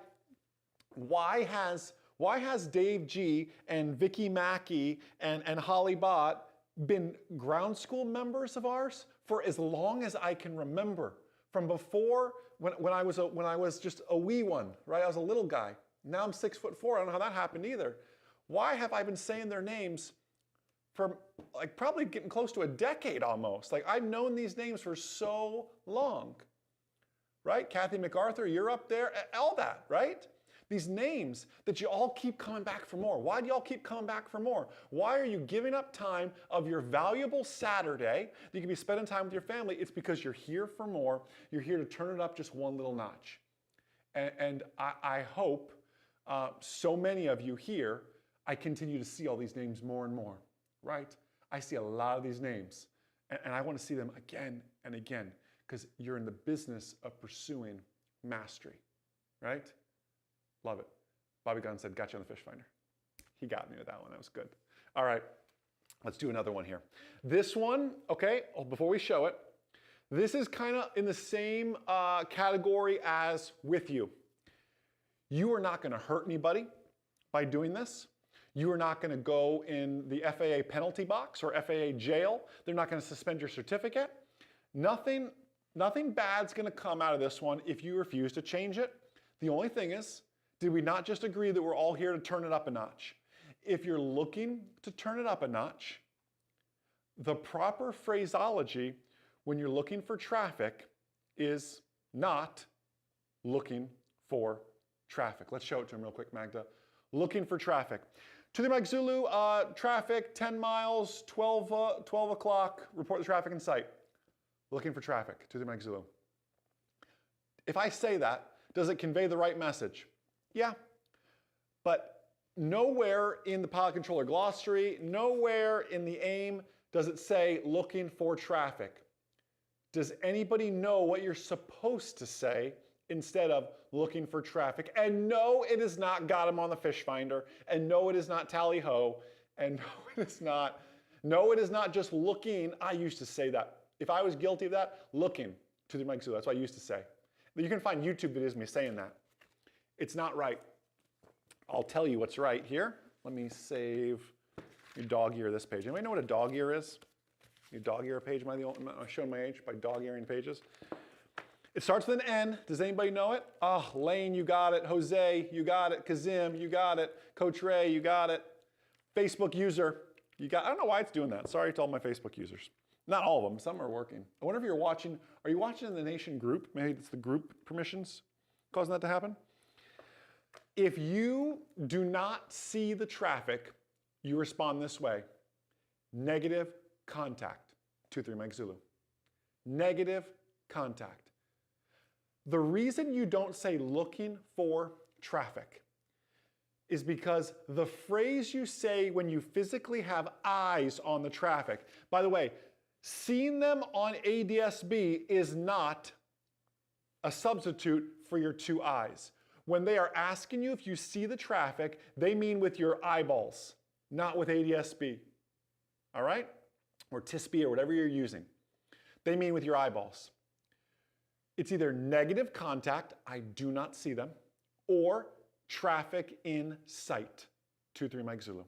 has Dave G and Vicky Mackey and Holly Bott been ground school members of ours for as long as I can remember? From before, when I was just a wee one, right? I was a little guy. Now I'm 6'4". I don't know how that happened either. Why have I been saying their names for like probably getting close to a decade almost? Like, I've known these names for so long, right? Kathy MacArthur, you're up there, all that, right? These names that you all keep coming back for more. Why do y'all keep coming back for more? Why are you giving up time of your valuable Saturday that you can be spending time with your family? It's because you're here for more. You're here to turn it up just one little notch. And I hope so many of you here, I continue to see all these names more and more, right? I see a lot of these names, and I want to see them again and again, because you're in the business of pursuing mastery, right? Love it. Bobby Gunn said, got you on the fish finder. He got me with that one. That was good. All right, let's do another one here. This one, okay, before we show it, this is kind of in the same category as with you. You are not going to hurt anybody by doing this. You are not going to go in the FAA penalty box or FAA jail. They're not going to suspend your certificate. Nothing bad's going to come out of this one if you refuse to change it. The only thing is, did we not just agree that we're all here to turn it up a notch? If you're looking to turn it up a notch, the proper phraseology when you're looking for traffic is not looking for traffic. Let's show it to him real quick, Magda. Looking for traffic. To the Mike Zulu, traffic, 10 miles, 12 o'clock, report the traffic in sight. Looking for traffic, to the Mike Zulu. If I say that, does it convey the right message? Yeah, but nowhere in the pilot controller glossary, nowhere in the AIM does it say looking for traffic. Does anybody know what you're supposed to say instead of looking for traffic? And no, it is not got him on the fish finder. And no, it is not tally ho. And no, it is not just looking. I used to say that. If I was guilty of that, looking to the Mike Zulu. That's what I used to say. But you can find YouTube videos of me saying that. It's not right. I'll tell you what's right here. Let me save your dog ear this page. Anybody know what a dog ear is? Your dog ear page? Am I showing my age by dog earing pages? It starts with an N. Does anybody know it? Oh, Lane, you got it. Jose, you got it. Kazim, you got it. Coach Ray, you got it. Facebook user, you got it. I don't know why it's doing that. Sorry to all my Facebook users. Not all of them. Some are working. I wonder if you're watching. Are you watching in the Nation group? Maybe it's the group permissions causing that to happen. If you do not see the traffic, you respond this way. Negative contact. 23 Mike Zulu. Negative contact. The reason you don't say looking for traffic is because the phrase you say when you physically have eyes on the traffic, by the way, seeing them on ADS-B is not a substitute for your two eyes. When they are asking you if you see the traffic, they mean with your eyeballs, not with ADS-B. All right? Or TISB or whatever you're using. They mean with your eyeballs. It's either negative contact, I do not see them, or traffic in sight, 23 Mike Zulu.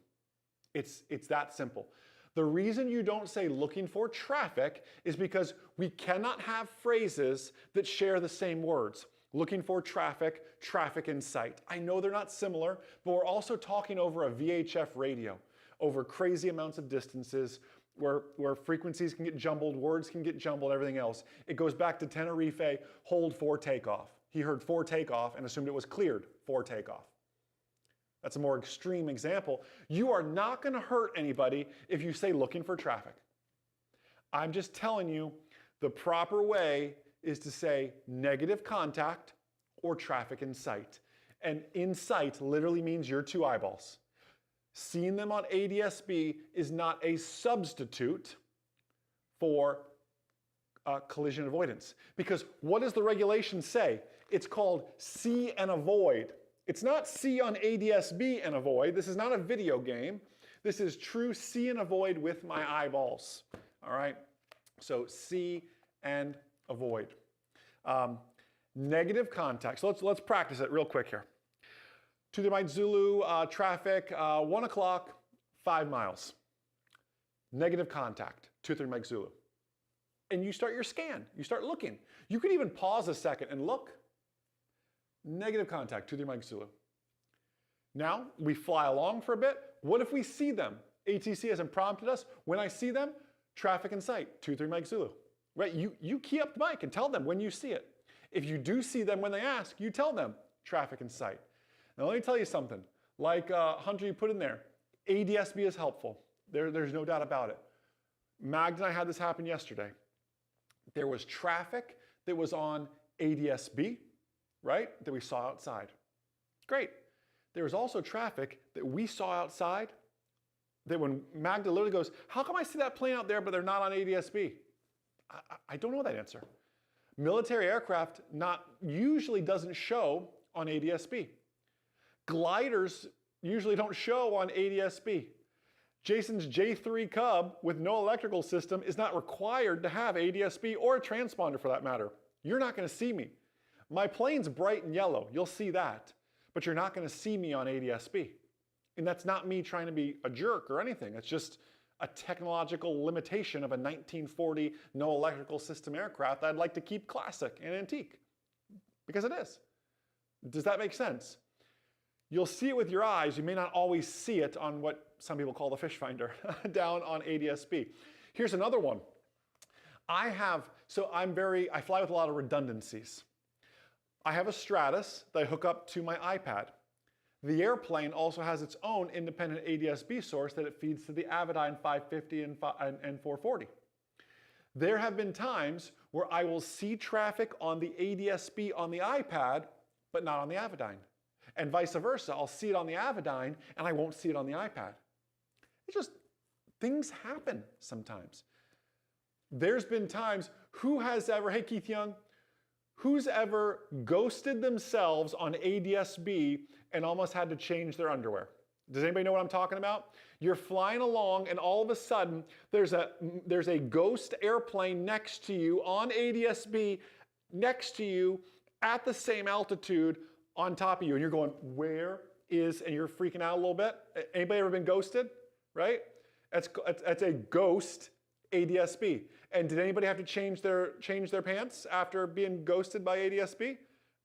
It's that simple. The reason you don't say looking for traffic is because we cannot have phrases that share the same words. Looking for traffic, traffic in sight. I know they're not similar, but we're also talking over a VHF radio, over crazy amounts of distances, where frequencies can get jumbled, words can get jumbled, everything else. It goes back to Tenerife, hold for takeoff. He heard for takeoff and assumed it was cleared for takeoff. That's a more extreme example. You are not going to hurt anybody if you say looking for traffic. I'm just telling you the proper way is to say negative contact or traffic in sight. And in sight literally means your two eyeballs. Seeing them on ADS-B is not a substitute for collision avoidance. Because what does the regulation say? It's called see and avoid. It's not see on ADS-B and avoid. This is not a video game. This is true see and avoid with my eyeballs. All right? So see and avoid. Negative contact. So let's practice it real quick here. To the Mike Zulu, traffic, 1 o'clock, 5 miles. Negative contact, 23 Mike Zulu. And you start your scan. You start looking. You could even pause a second and look. Negative contact, 23 Mike Zulu. Now, we fly along for a bit. What if we see them? ATC hasn't prompted us. When I see them, traffic in sight, 23 Mike Zulu. Right? You key up the mic and tell them when you see it. If you do see them when they ask, you tell them traffic in sight. Now let me tell you something. Like Hunter, you put in there, ADS-B is helpful. There's no doubt about it. Magda and I had this happen yesterday. There was traffic that was on ADS-B, right, that we saw outside. Great. There was also traffic that we saw outside that when Magda literally goes, how come I see that plane out there but they're not on ADS-B? I don't know that answer. Military aircraft usually doesn't show on ADS-B. Gliders usually don't show on ADS-B. Jason's J3 Cub with no electrical system is not required to have ADS-B or a transponder for that matter. You're not going to see me. My plane's bright and yellow. You'll see that. But you're not going to see me on ADS-B. And that's not me trying to be a jerk or anything. It's just a technological limitation of a 1940 no electrical system aircraft that I'd like to keep classic and antique. Because it is. Does that make sense? You'll see it with your eyes. You may not always see it on what some people call the fish finder down on ADS-B. Here's another one. I fly with a lot of redundancies. I have a Stratus that I hook up to my iPad. The airplane also has its own independent ADS-B source that it feeds to the Avidyne 550 and 440. There have been times where I will see traffic on the ADS-B on the iPad, but not on the Avidyne. And vice versa, I'll see it on the Avidyne and I won't see it on the iPad. It's just, things happen sometimes. There's been times, hey Keith Young, who's ever ghosted themselves on ADS-B and almost had to change their underwear? Does anybody know what I'm talking about? You're flying along and all of a sudden there's a ghost airplane next to you on ADS-B, next to you at the same altitude on top of you, and you're going, and you're freaking out a little bit. Anybody ever been ghosted, right? That's a ghost ADS-B. And did anybody have to change their pants after being ghosted by ADS-B?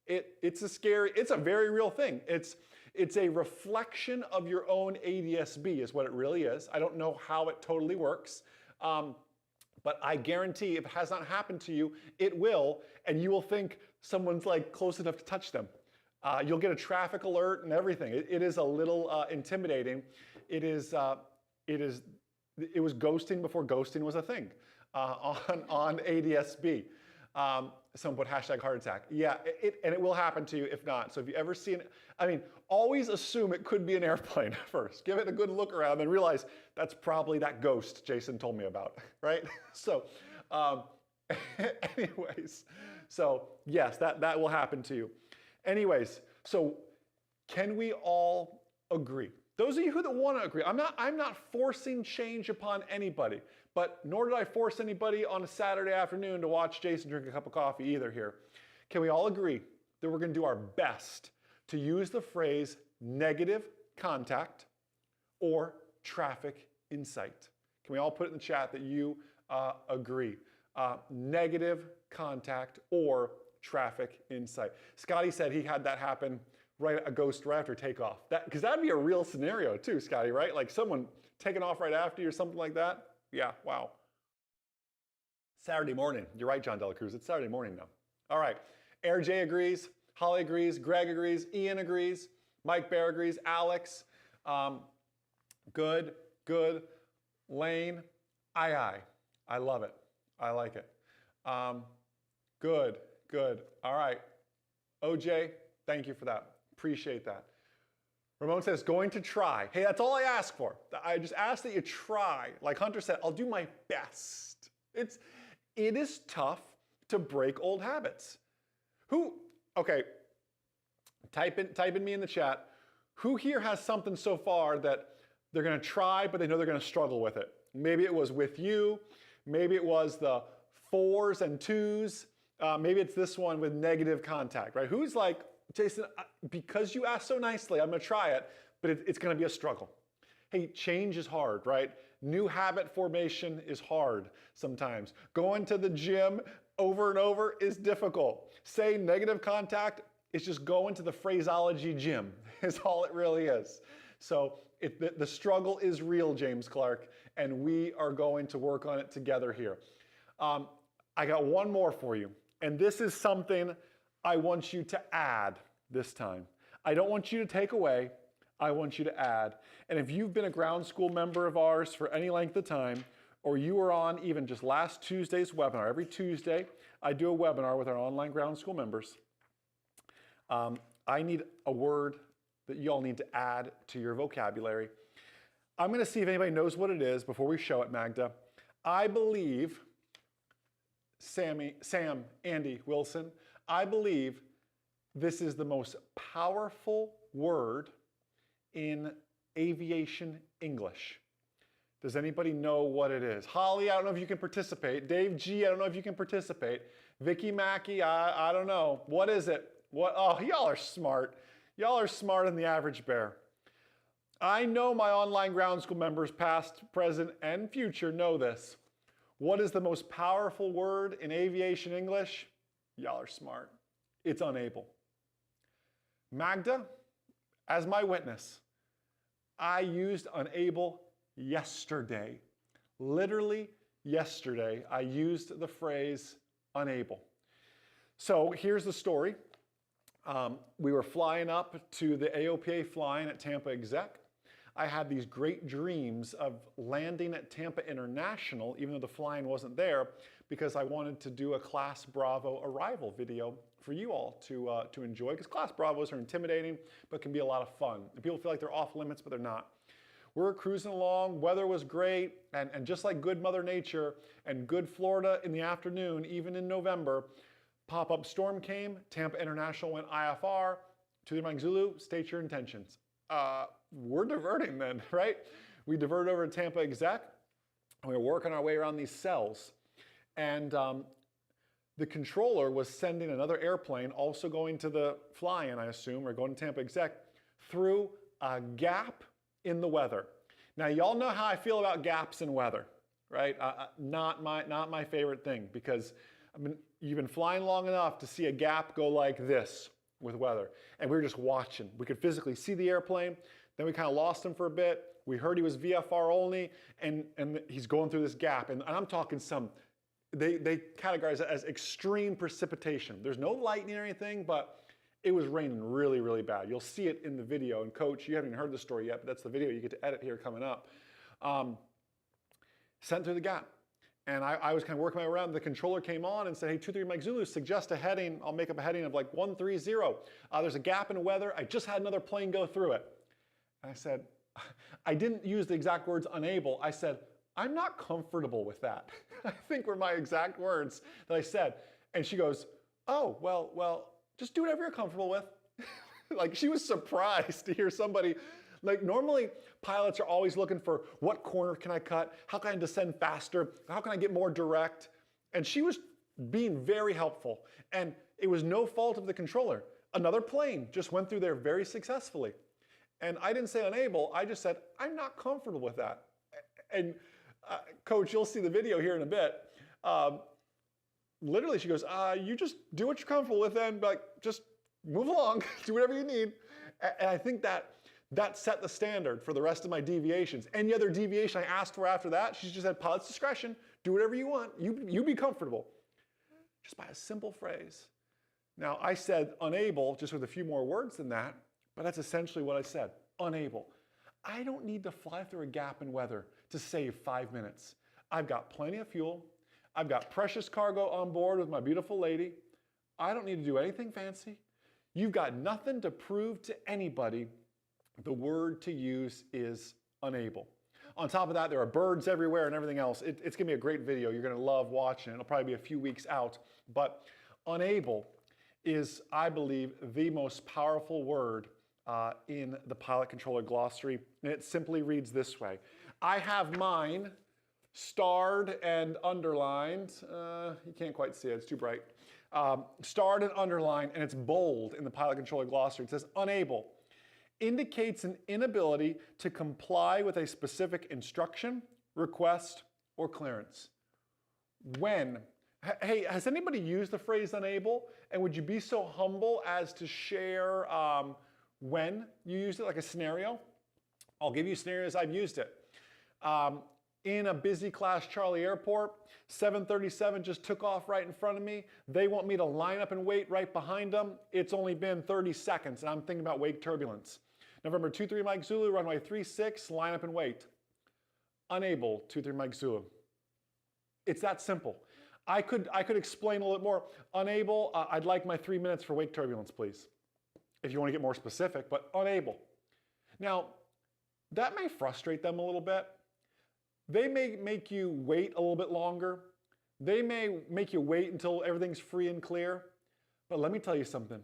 It's a very real thing. It's a reflection of your own ADS-B is what it really is. I don't know how it totally works, but I guarantee if it has not happened to you, it will, and you will think someone's like close enough to touch them. You'll get a traffic alert and everything. It is a little intimidating. It was ghosting before ghosting was a thing on ADS-B. Someone put hashtag heart attack. Yeah, and it will happen to you if not. So if you ever see always assume it could be an airplane first. Give it a good look around and realize that's probably that ghost Jason told me about, right? So anyways, so yes, that will happen to you. Anyways, so can we all agree? Those of you who want to agree, I'm not forcing change upon anybody, but nor did I force anybody on a Saturday afternoon to watch Jason drink a cup of coffee either here. Can we all agree that we're going to do our best to use the phrase negative contact or traffic insight? Can we all put it in the chat that you agree? Negative contact or traffic insight. Scotty said he had that happen a ghost right after takeoff. Because that'd be a real scenario too, Scotty, right? Like someone taking off right after you or something like that. Yeah, wow. Saturday morning. You're right, John Dela Cruz. It's Saturday morning now. All right. Air J agrees. Holly agrees. Greg agrees. Ian agrees. Mike Bear agrees. Alex. Good. Lane. Aye. I love it. I like it. Good. All right. OJ, thank you for that. Appreciate that. Ramon says, going to try. Hey, that's all I ask for. I just ask that you try. Like Hunter said, I'll do my best. It is tough to break old habits. Okay, type in me in the chat. Who here has something so far that they're going to try, but they know they're going to struggle with it? Maybe it was with you. Maybe it was the 4s and 2s. Maybe it's this one with negative contact, right? Who's like, Jason, because you asked so nicely, I'm going to try it, but it's going to be a struggle. Hey, change is hard, right? New habit formation is hard sometimes. Going to the gym over and over is difficult. Saying negative contact is just going to the phraseology gym, is all it really is. So the struggle is real, James Clark, and we are going to work on it together here. I got one more for you, and this is something I want you to add this time. I don't want you to take away, I want you to add. And if you've been a ground school member of ours for any length of time, or you were on even just last Tuesday's webinar, every Tuesday I do a webinar with our online ground school members. I need a word that you all need to add to your vocabulary. I'm going to see if anybody knows what it is before we show it, Magda. I believe, Andy Wilson, I believe this is the most powerful word in aviation English. Does anybody know what it is? Holly, I don't know if you can participate. Dave G, I don't know if you can participate. Vicky Mackey, I don't know. What is it? Oh, y'all are smart. Y'all are smarter than the average bear. I know my online ground school members, past, present, and future, know this. What is the most powerful word in aviation English? Y'all are smart. It's unable. Magda, as my witness, I used unable yesterday. Literally yesterday, I used the phrase unable. So here's the story. We were flying up to the AOPA flying at Tampa Exec. I had these great dreams of landing at Tampa International, even though the flying wasn't there, because I wanted to do a Class Bravo arrival video for you all to enjoy, because Class Bravos are intimidating, but can be a lot of fun. And people feel like they're off limits, but they're not. We're cruising along, weather was great, and just like good Mother Nature and good Florida in the afternoon, even in November, pop-up storm came, Tampa International went IFR, to the Mike Zulu, state your intentions. We're diverting then, right? We diverted over to Tampa Exec, and we were working our way around these cells. And the controller was sending another airplane, also going to the fly-in, I assume, or going to Tampa Exec, through a gap in the weather. Now, y'all know how I feel about gaps in weather, right? Not my favorite thing, because you've been flying long enough to see a gap go like this with weather. And we were just watching. We could physically see the airplane. Then we kind of lost him for a bit. We heard he was VFR only, and he's going through this gap. And I'm talking they categorize it as extreme precipitation. There's no lightning or anything, but it was raining really, really bad. You'll see it in the video. And Coach, you haven't even heard the story yet, but that's the video you get to edit here coming up. Sent through the gap. And I was kind of working my way around. The controller came on and said, hey, 23 Mike Zulu, suggest a heading. I'll make up a heading of like 130. There's a gap in weather. I just had another plane go through it. And I said, I didn't use the exact words unable. I said, I'm not comfortable with that. I think were my exact words that I said. And she goes, oh, well, just do whatever you're comfortable with. Like, she was surprised to hear somebody. Like, normally pilots are always looking for what corner can I cut? How can I descend faster? How can I get more direct? And she was being very helpful. And it was no fault of the controller. Another plane just went through there very successfully. And I didn't say unable, I just said, I'm not comfortable with that. And Coach, you'll see the video here in a bit. Literally, she goes, you just do what you're comfortable with and like, just move along, do whatever you need. And I think that set the standard for the rest of my deviations. Any other deviation I asked for after that, she just said, pilot's discretion, do whatever you want, you be comfortable. Just by a simple phrase. Now, I said unable, just with a few more words than that, but that's essentially what I said, unable. I don't need to fly through a gap in weather to save 5 minutes. I've got plenty of fuel. I've got precious cargo on board with my beautiful lady. I don't need to do anything fancy. You've got nothing to prove to anybody. The word to use is unable. On top of that, there are birds everywhere and everything else. It's gonna be a great video. You're gonna love watching it. It'll probably be a few weeks out. But unable is, I believe, the most powerful word in the pilot controller glossary. And it simply reads this way. I have mine starred and underlined. You can't quite see it, it's too bright. Starred and underlined, and it's bold in the pilot controller glossary. It says unable indicates an inability to comply with a specific instruction, request, or clearance. When? Hey, has anybody used the phrase unable? And would you be so humble as to share when you used it, like a scenario? I'll give you scenarios I've used it. In a busy Class Charlie airport, 737 just took off right in front of me. They want me to line up and wait right behind them. It's only been 30 seconds, and I'm thinking about wake turbulence. November 23 Mike Zulu, runway 36, line up and wait. Unable, 23 Mike Zulu. It's that simple. I could explain a little bit more. Unable, I'd like my 3 minutes for wake turbulence, please. If you want to get more specific, but unable. Now, that may frustrate them a little bit. They may make you wait a little bit longer. They may make you wait until everything's free and clear. But let me tell you something.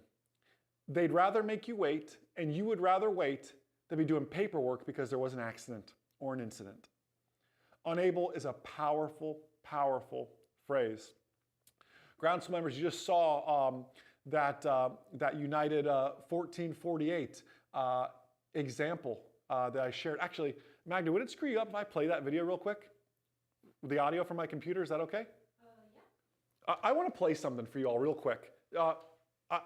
They'd rather make you wait, and you would rather wait than be doing paperwork because there was an accident or an incident. Unable is a powerful, powerful phrase. Groundswell members, you just saw that United 1448 example that I shared. Actually, Magda, would it screw you up if I play that video real quick? The audio from my computer, is that okay? Yeah. I want to play something for you all real quick.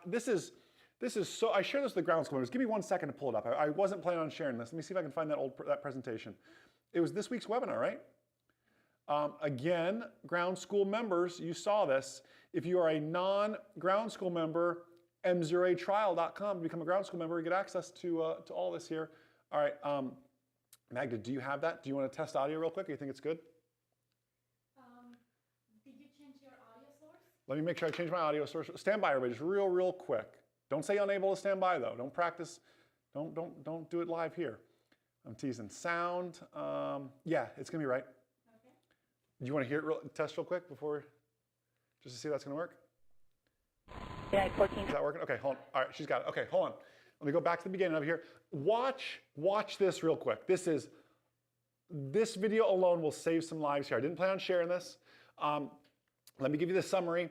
This is This is so, I shared this with the ground school members. Give me 1 second to pull it up. I wasn't planning on sharing this. Let me see if I can find that presentation. It was this week's webinar, right? Again, ground school members, you saw this. If you are a non-ground school member, m0atrial.com to become a ground school member, you get access to all this here. All right, Magda, do you have that? Do you want to test audio real quick? Or you think it's good? Did you change your audio source? Let me make sure I change my audio source. Stand by, everybody, just real quick. Don't say unable to stand by though. Don't practice. Don't do it live here. I'm teasing. Sound. Yeah, it's gonna be right. Okay. Do you want to hear it test real quick before, just to see if that's gonna work? Yeah, 14. Is that working? Okay, hold on. All right, she's got it. Okay, hold on. Let me go back to the beginning over here. Watch this real quick. This video alone will save some lives here. I didn't plan on sharing this. Let me give you the summary.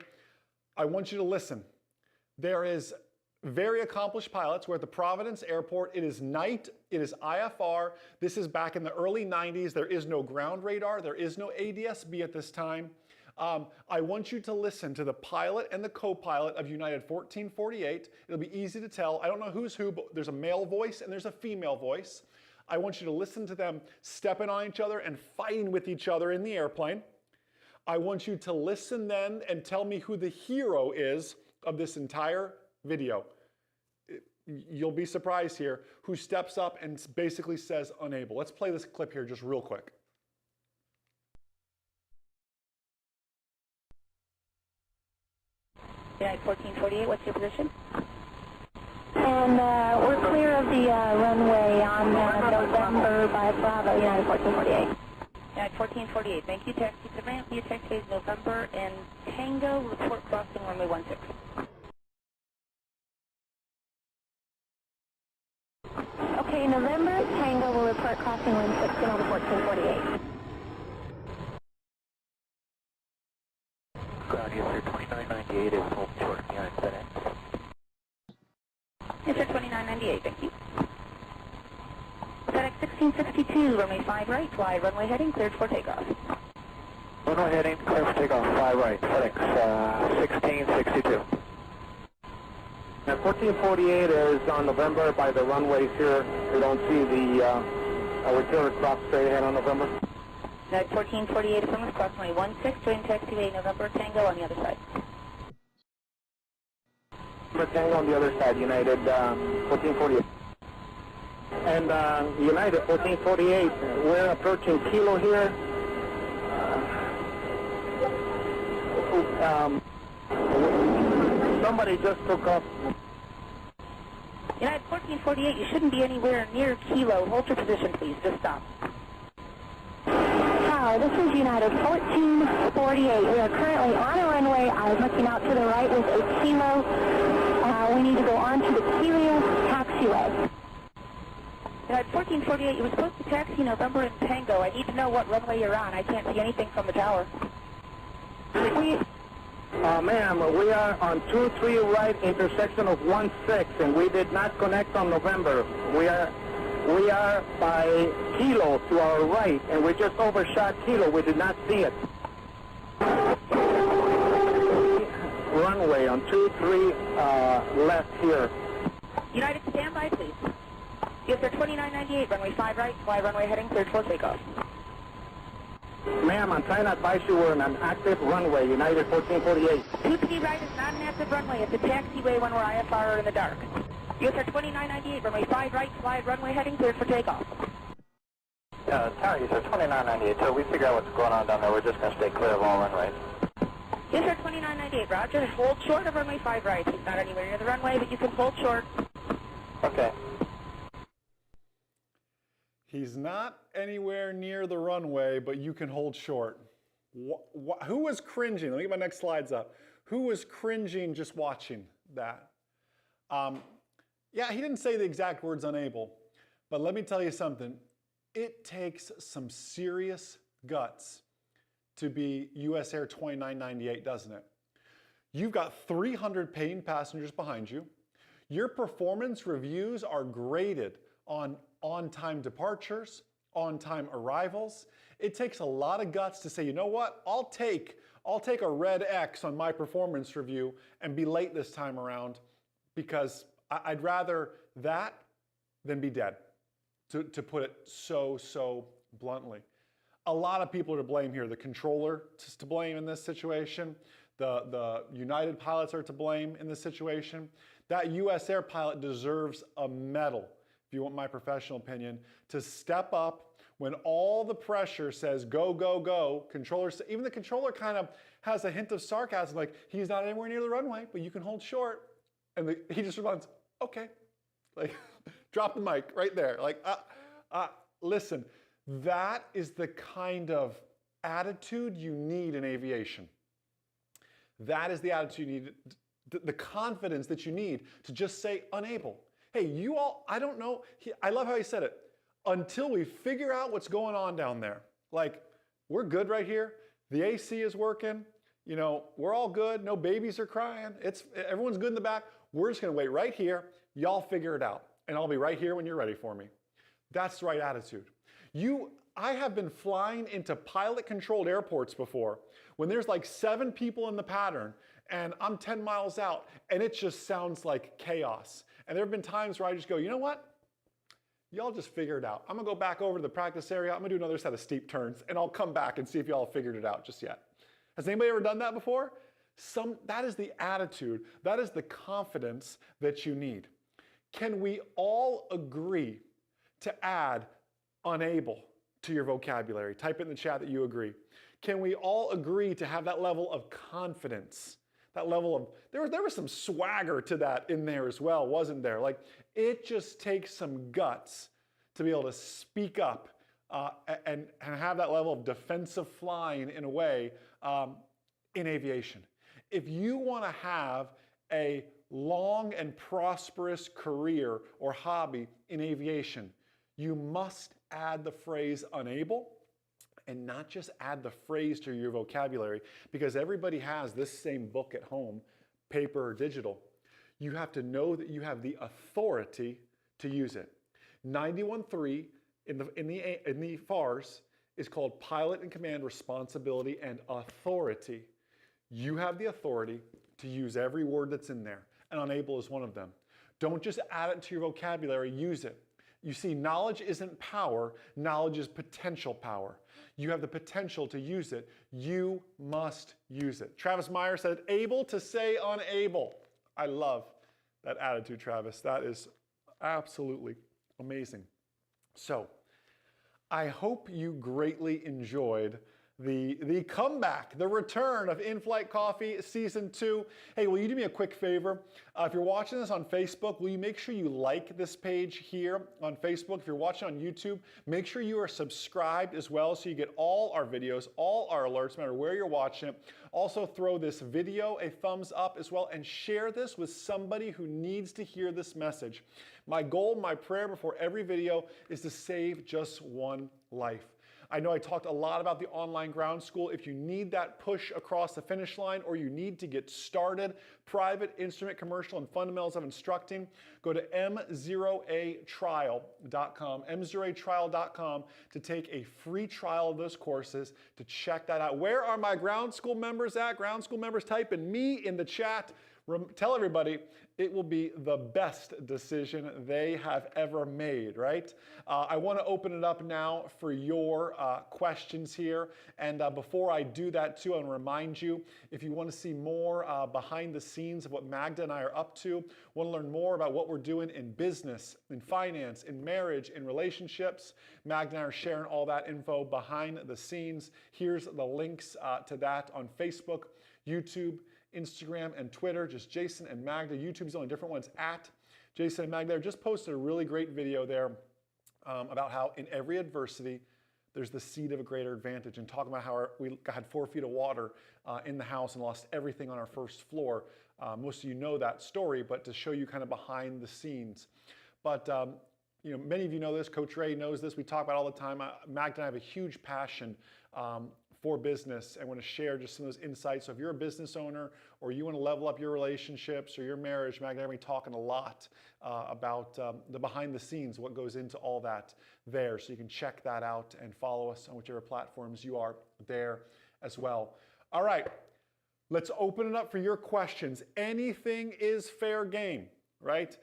I want you to listen. There is very accomplished pilots. We're at the Providence Airport. It is night. It is IFR. This is back in the early 90s. There is no ground radar. There is no ADS-B at this time. I want you to listen to the pilot and the co-pilot of United 1448. It'll be easy to tell. I don't know who's who, but there's a male voice and there's a female voice. I want you to listen to them stepping on each other and fighting with each other in the airplane. I want you to listen then and tell me who the hero is of this entire video. You'll be surprised here who steps up and basically says unable. Let's play this clip here just real quick. United 1448, what's your position? And we're clear of the runway on November by Bravo, United 1448. United 1448, thank you. Taxi to ramp. Your taxi is November and Tango, report crossing runway 16. Okay, November, Tango will report crossing wind 16 over 1448. Ground user 2998 is holding short of United FedEx. Yes, sir, 2998, thank you. FedEx 1662, runway 5 right, fly runway heading, cleared for takeoff. Runway heading, clear for takeoff, 5 right, FedEx 1662. Now 1448 is on November by the runways here. We don't see the return crop straight ahead on November. United 1448, affirmative, cross runway 16, join taxiway November Tango on the other side. November Tango on the other side, United 1448. And United 1448, we're approaching Kilo here. Somebody just took off. United 1448, you shouldn't be anywhere near Kilo. Hold your position, please. Just stop. Hi, this is United 1448. We are currently on a runway. I was looking out to the right with a Kilo. We need to go on to the Kilo taxiway. United 1448, you were supposed to taxi November in Tango. I need to know what runway you're on. I can't see anything from the tower. Ma'am, we are on 23 right intersection of 16, and we did not connect on November. We are by Kilo to our right, and we just overshot Kilo. We did not see it. Runway on 23 left here. United, stand by, please. Yes, sir, 2998, runway 5 right, fly runway heading, cleared for takeoff. Ma'am, I'm trying to advise you we're on an active runway, United 1448. 2P right is not an active runway. It's a taxiway when we're IFR or in the dark. Yes, sir, 2998, runway 5 right, fly runway heading, cleared for takeoff. Tower user 2998, so we figure out what's going on down there. We're just going to stay clear of all runways. Yes, sir, 2998, roger. Hold short of runway 5 right. It's not anywhere near the runway, but you can hold short. Okay. He's not anywhere near the runway, but you can hold short. Who was cringing? Let me get my next slides up. Who was cringing just watching that? Yeah, he didn't say the exact words unable, but let me tell you something. It takes some serious guts to be US Air 2998, doesn't it? You've got 300 paying passengers behind you. Your performance reviews are graded on on-time departures, on-time arrivals. It takes a lot of guts to say, you know what, I'll take a red X on my performance review and be late this time around because I'd rather that than be dead, to put it so bluntly. A lot of people are to blame here. The controller is to blame in this situation. The United pilots are to blame in this situation. That US Air pilot deserves a medal, if you want my professional opinion, to step up when all the pressure says go, go, go. Even the controller kind of has a hint of sarcasm, like he's not anywhere near the runway, but you can hold short. And he just responds, okay. Like, drop the mic right there. Like, listen, that is the kind of attitude you need in aviation. That is the attitude you need, the confidence that you need to just say unable. Hey, you all, I don't know. I love how he said it. Until we figure out what's going on down there. Like, we're good right here. The AC is working. You know, we're all good. No babies are crying. Everyone's good in the back. We're just going to wait right here. Y'all figure it out. And I'll be right here when you're ready for me. That's the right attitude. I have been flying into pilot-controlled airports before when there's like 7 people in the pattern and I'm 10 miles out and it just sounds like chaos. And there have been times where I just go, you know what? Y'all just figure it out. I'm gonna go back over to the practice area. I'm gonna do another set of steep turns and I'll come back and see if y'all figured it out just yet. Has anybody ever done that before? That is the attitude, that is the confidence that you need. Can we all agree to add unable to your vocabulary? Type it in the chat that you agree. Can we all agree to have that level of confidence? That level of, there was some swagger to that in there as well, wasn't there? Like, it just takes some guts to be able to speak up and have that level of defensive flying in a way in aviation. If you want to have a long and prosperous career or hobby in aviation, you must add the phrase unable, and not just add the phrase to your vocabulary, because everybody has this same book at home, paper or digital. You have to know that you have the authority to use it. 91.3 in the FARS is called Pilot and Command Responsibility and Authority. You have the authority to use every word that's in there, and unable is one of them. Don't just add it to your vocabulary, use it. You see, knowledge isn't power, knowledge is potential power. You have the potential to use it. You must use it. Travis Meyer said, able to say unable. I love that attitude, Travis. That is absolutely amazing. So, I hope you greatly enjoyed the comeback, the return of In-Flight Coffee Season 2. Hey, will you do me a quick favor? If you're watching this on Facebook, will you make sure you like this page here on Facebook? If you're watching on YouTube, make sure you are subscribed as well so you get all our videos, all our alerts, no matter where you're watching it. Also throw this video a thumbs up as well and share this with somebody who needs to hear this message. My goal, my prayer before every video is to save just one life. I know I talked a lot about the online ground school. If you need that push across the finish line or you need to get started, private, instrument, commercial, and fundamentals of instructing, go to m0atrial.com, m0atrial.com to take a free trial of those courses to check that out. Where are my ground school members at? Ground school members, type in me in the chat. Tell everybody it will be the best decision they have ever made, right? I want to open it up now for your questions here. And before I do that too, I want to remind you, if you want to see more behind the scenes of what Magda and I are up to, want to learn more about what we're doing in business, in finance, in marriage, in relationships, Magda and I are sharing all that info behind the scenes. Here's the links to that on Facebook, YouTube, Instagram, and Twitter, just Jason and Magda. YouTube's the only different ones, at Jason and Magda. I just posted a really great video there about how in every adversity, there's the seed of a greater advantage, and talking about how we had 4 feet of water in the house and lost everything on our first floor. Most of you know that story, but to show you kind of behind the scenes. But you know, many of you know this, Coach Ray knows this, we talk about it all the time. Magda and I have a huge passion for business and want to share just some of those insights. So if you're a business owner or you want to level up your relationships or your marriage, Magda and I are talking a lot about the behind the scenes, what goes into all that there. So you can check that out and follow us on whichever platforms you are there as well. All right, let's open it up for your questions. Anything is fair game. right?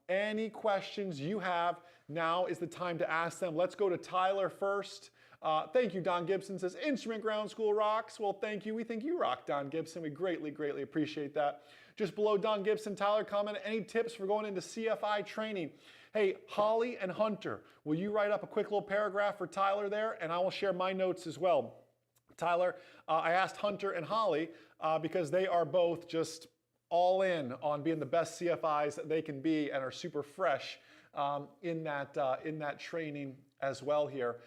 Any questions you have, now is the time to ask them. Let's go to Tyler first. Thank you, Don Gibson says, Instrument Ground School rocks. Well, thank you. We think you rock, Don Gibson. We greatly, greatly appreciate that. Just below Don Gibson, Tyler commented, any tips for going into CFI training? Hey, Holly and Hunter, will you write up a quick little paragraph for Tyler there? And I will share my notes as well. Tyler, I asked Hunter and Holly because they are both just all in on being the best CFIs that they can be and are super fresh in that training as well here.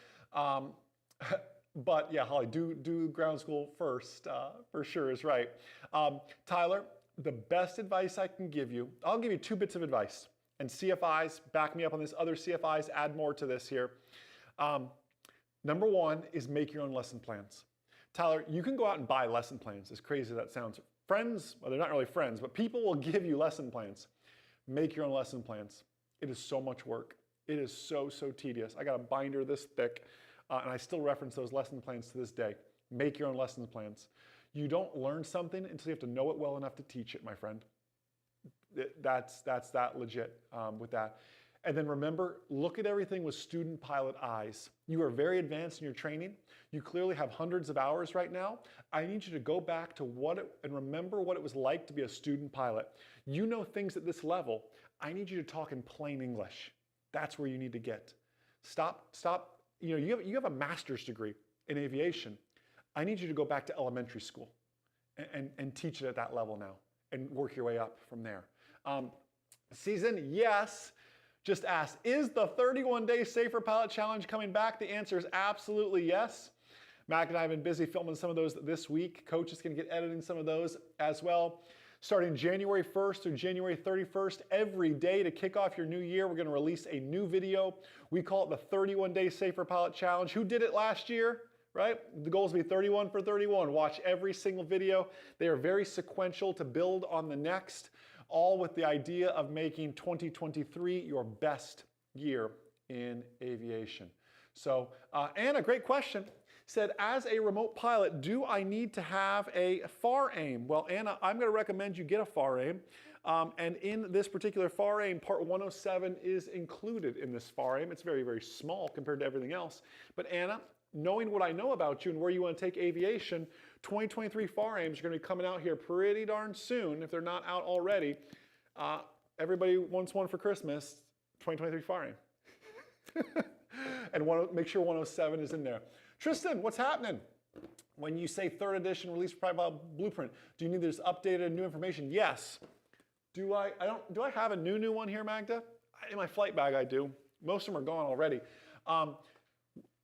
But yeah, Holly, do ground school first for sure is right. Tyler, the best advice I can give you, I'll give you 2 bits of advice. And CFIs, back me up on this, other CFIs, add more to this here. Number 1 is make your own lesson plans. Tyler, you can go out and buy lesson plans, as crazy as that sounds. Friends, well, they're not really friends, but people will give you lesson plans. Make your own lesson plans. It is so much work. It is so, so tedious. I got a binder this thick, and I still reference those lesson plans to this day. Make your own lesson plans. You don't learn something until you have to know it well enough to teach it, my friend. That's that legit with that. And then remember, look at everything with student pilot eyes. You are very advanced in your training. You clearly have hundreds of hours right now. I need you to go back to and remember what it was like to be a student pilot. You know things at this level. I need you to talk in plain English. That's where you need to get. Stop. You know, you have a master's degree in aviation. I need you to go back to elementary school and teach it at that level now and work your way up from there. Season, yes. Just asked, is the 31-day Safer Pilot Challenge coming back? The answer is absolutely yes. Mac and I have been busy filming some of those this week. Coach is going to get editing some of those as well. Starting January 1st through January 31st, every day to kick off your new year, we're going to release a new video. We call it the 31-day Safer Pilot Challenge. Who did it last year? Right? The goal is to be 31 for 31. Watch every single video. They are very sequential to build on the next, all with the idea of making 2023 your best year in aviation. So, Anna, great question. Said, as a remote pilot, do I need to have a FAR aim? Well, Anna, I'm going to recommend you get a FAR aim. And in this particular FAR aim, Part 107 is included in this FAR aim. It's very, very small compared to everything else. But Anna, knowing what I know about you and where you want to take aviation, 2023 FAR aims are going to be coming out here pretty darn soon, if they're not out already. Everybody wants one for Christmas, 2023 FAR aim. And make sure 107 is in there. Tristan, what's happening? When you say 3rd edition release private pilot blueprint, do you need this updated new information? Yes. Do I have a new one here, Magda? In my flight bag, I do. Most of them are gone already.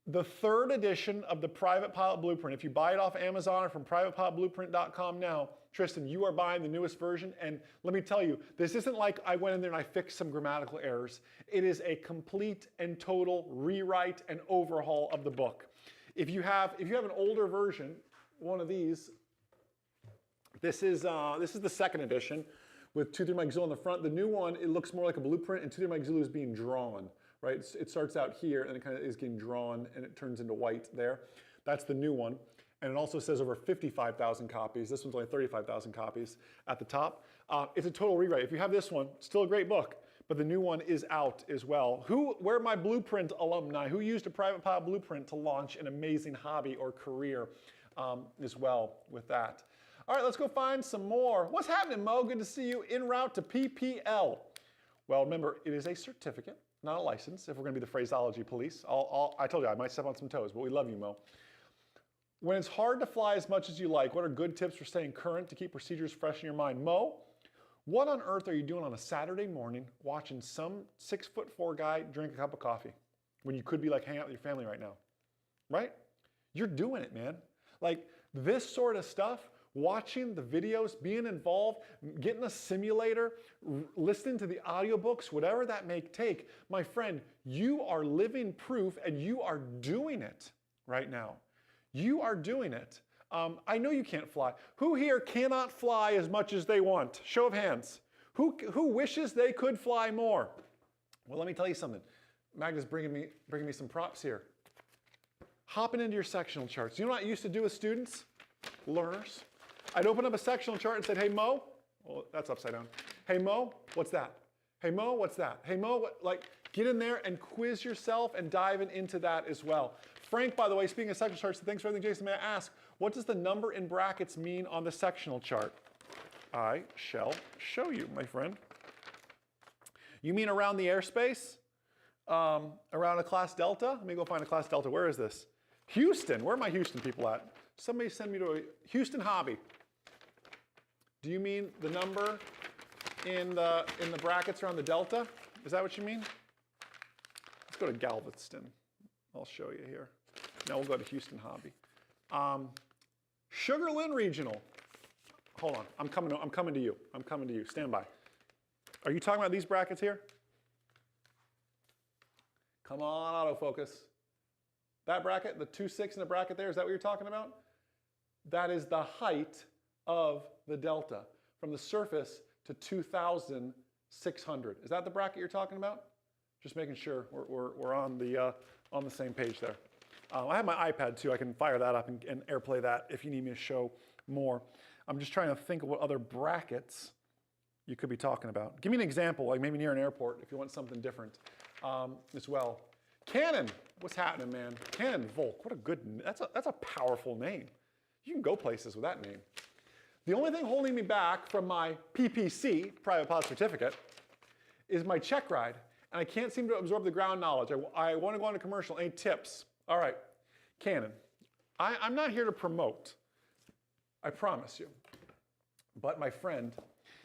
The 3rd edition of the Private Pilot Blueprint, if you buy it off Amazon or from privatepilotblueprint.com now, Tristan, you are buying the newest version. And let me tell you, this isn't like I went in there and I fixed some grammatical errors. It is a complete and total rewrite and overhaul of the book. If you have an older version, one of these, this is the 2nd edition with 2-3 auxiliary on the front. The new one, it looks more like a blueprint, and 2-3 auxiliary is being drawn. Right? It starts out here and it kind of is getting drawn and it turns into white there. That's the new one. And it also says over 55,000 copies. This one's only 35,000 copies at the top. It's a total rewrite. If you have this one, still a great book, but the new one is out as well. Where are my blueprint alumni? Who used a private pilot blueprint to launch an amazing hobby or career as well with that? All right, let's go find some more. What's happening, Mo? Good to see you en route to PPL. Well, remember, it is a certificate, not a license, if we're going to be the phraseology police. I told you I might step on some toes, but we love you, Mo. When it's hard to fly as much as you like, what are good tips for staying current to keep procedures fresh in your mind? Mo, what on earth are you doing on a Saturday morning watching some 6'4" guy drink a cup of coffee when you could be like hanging out with your family right now? Right? You're doing it, man. Like this sort of stuff, watching the videos, being involved, getting a simulator, listening to the audiobooks, whatever that may take, my friend, you are living proof and you are doing it right now. You are doing it. I know you can't fly. Who here cannot fly as much as they want? Show of hands. Who wishes they could fly more? Well, let me tell you something. Magda's bringing me some props here. Hopping into your sectional charts. You know what I used to do with students, learners? I'd open up a sectional chart and said, hey, Mo, well, that's upside down. Hey Mo, what's that? Hey Mo, what's that? Hey Mo, like get in there and quiz yourself and dive into that as well. Frank, by the way, speaking of sectional charts, thanks for everything, Jason. May I ask, what does the number in brackets mean on the sectional chart? I shall show you, my friend. You mean around the airspace? Around a class delta? Let me go find a class delta. Where is this? Houston. Where are my Houston people at? Somebody send me to a Houston hobby. Do you mean the number in the brackets around the delta? Is that what you mean? Let's go to Galveston. I'll show you here. Now we'll go to Houston hobby. Sugar Land Regional. Hold on. I'm coming to you. I'm coming to you. Stand by. Are you talking about these brackets here? Come on, autofocus. That bracket, the 2.6 in the bracket there, is that what you're talking about? That is the height of the delta from the surface to 2,600. Is that the bracket you're talking about? Just making sure we're on the same page there. I have my iPad too. I can fire that up and airplay that if you need me to show more. I'm just trying to think of what other brackets you could be talking about. Give me an example, like maybe near an airport if you want something different as well. Cannon, what's happening, man? Cannon Volk, what a good, that's a powerful name. You can go places with that name. The only thing holding me back from my PPC, Private Pilot Certificate, is my check ride. And I can't seem to absorb the ground knowledge. I want to go on a commercial. Any tips? All right, Cannon. I'm not here to promote. I promise you. But my friend,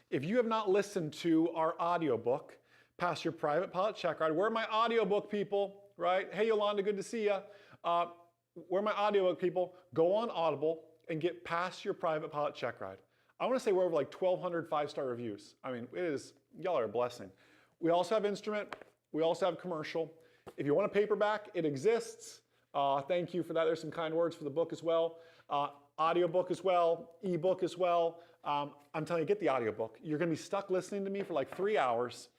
if you have not listened to our audiobook, Pass Your Private Pilot Check Ride, where are my audiobook people, right? Hey, Yolanda, good to see you. Where are my audiobook people? Go on Audible and get Pass Your Private Pilot Check Ride. I want to say we're over like 1,200 five-star reviews. I mean, y'all are a blessing. We also have instrument. We also have commercial. If you want a paperback, it exists. Thank you for that. There's some kind words for the book as well. Audiobook as well, ebook as well. I'm telling you, get the audiobook. You're going to be stuck listening to me for like 3 hours.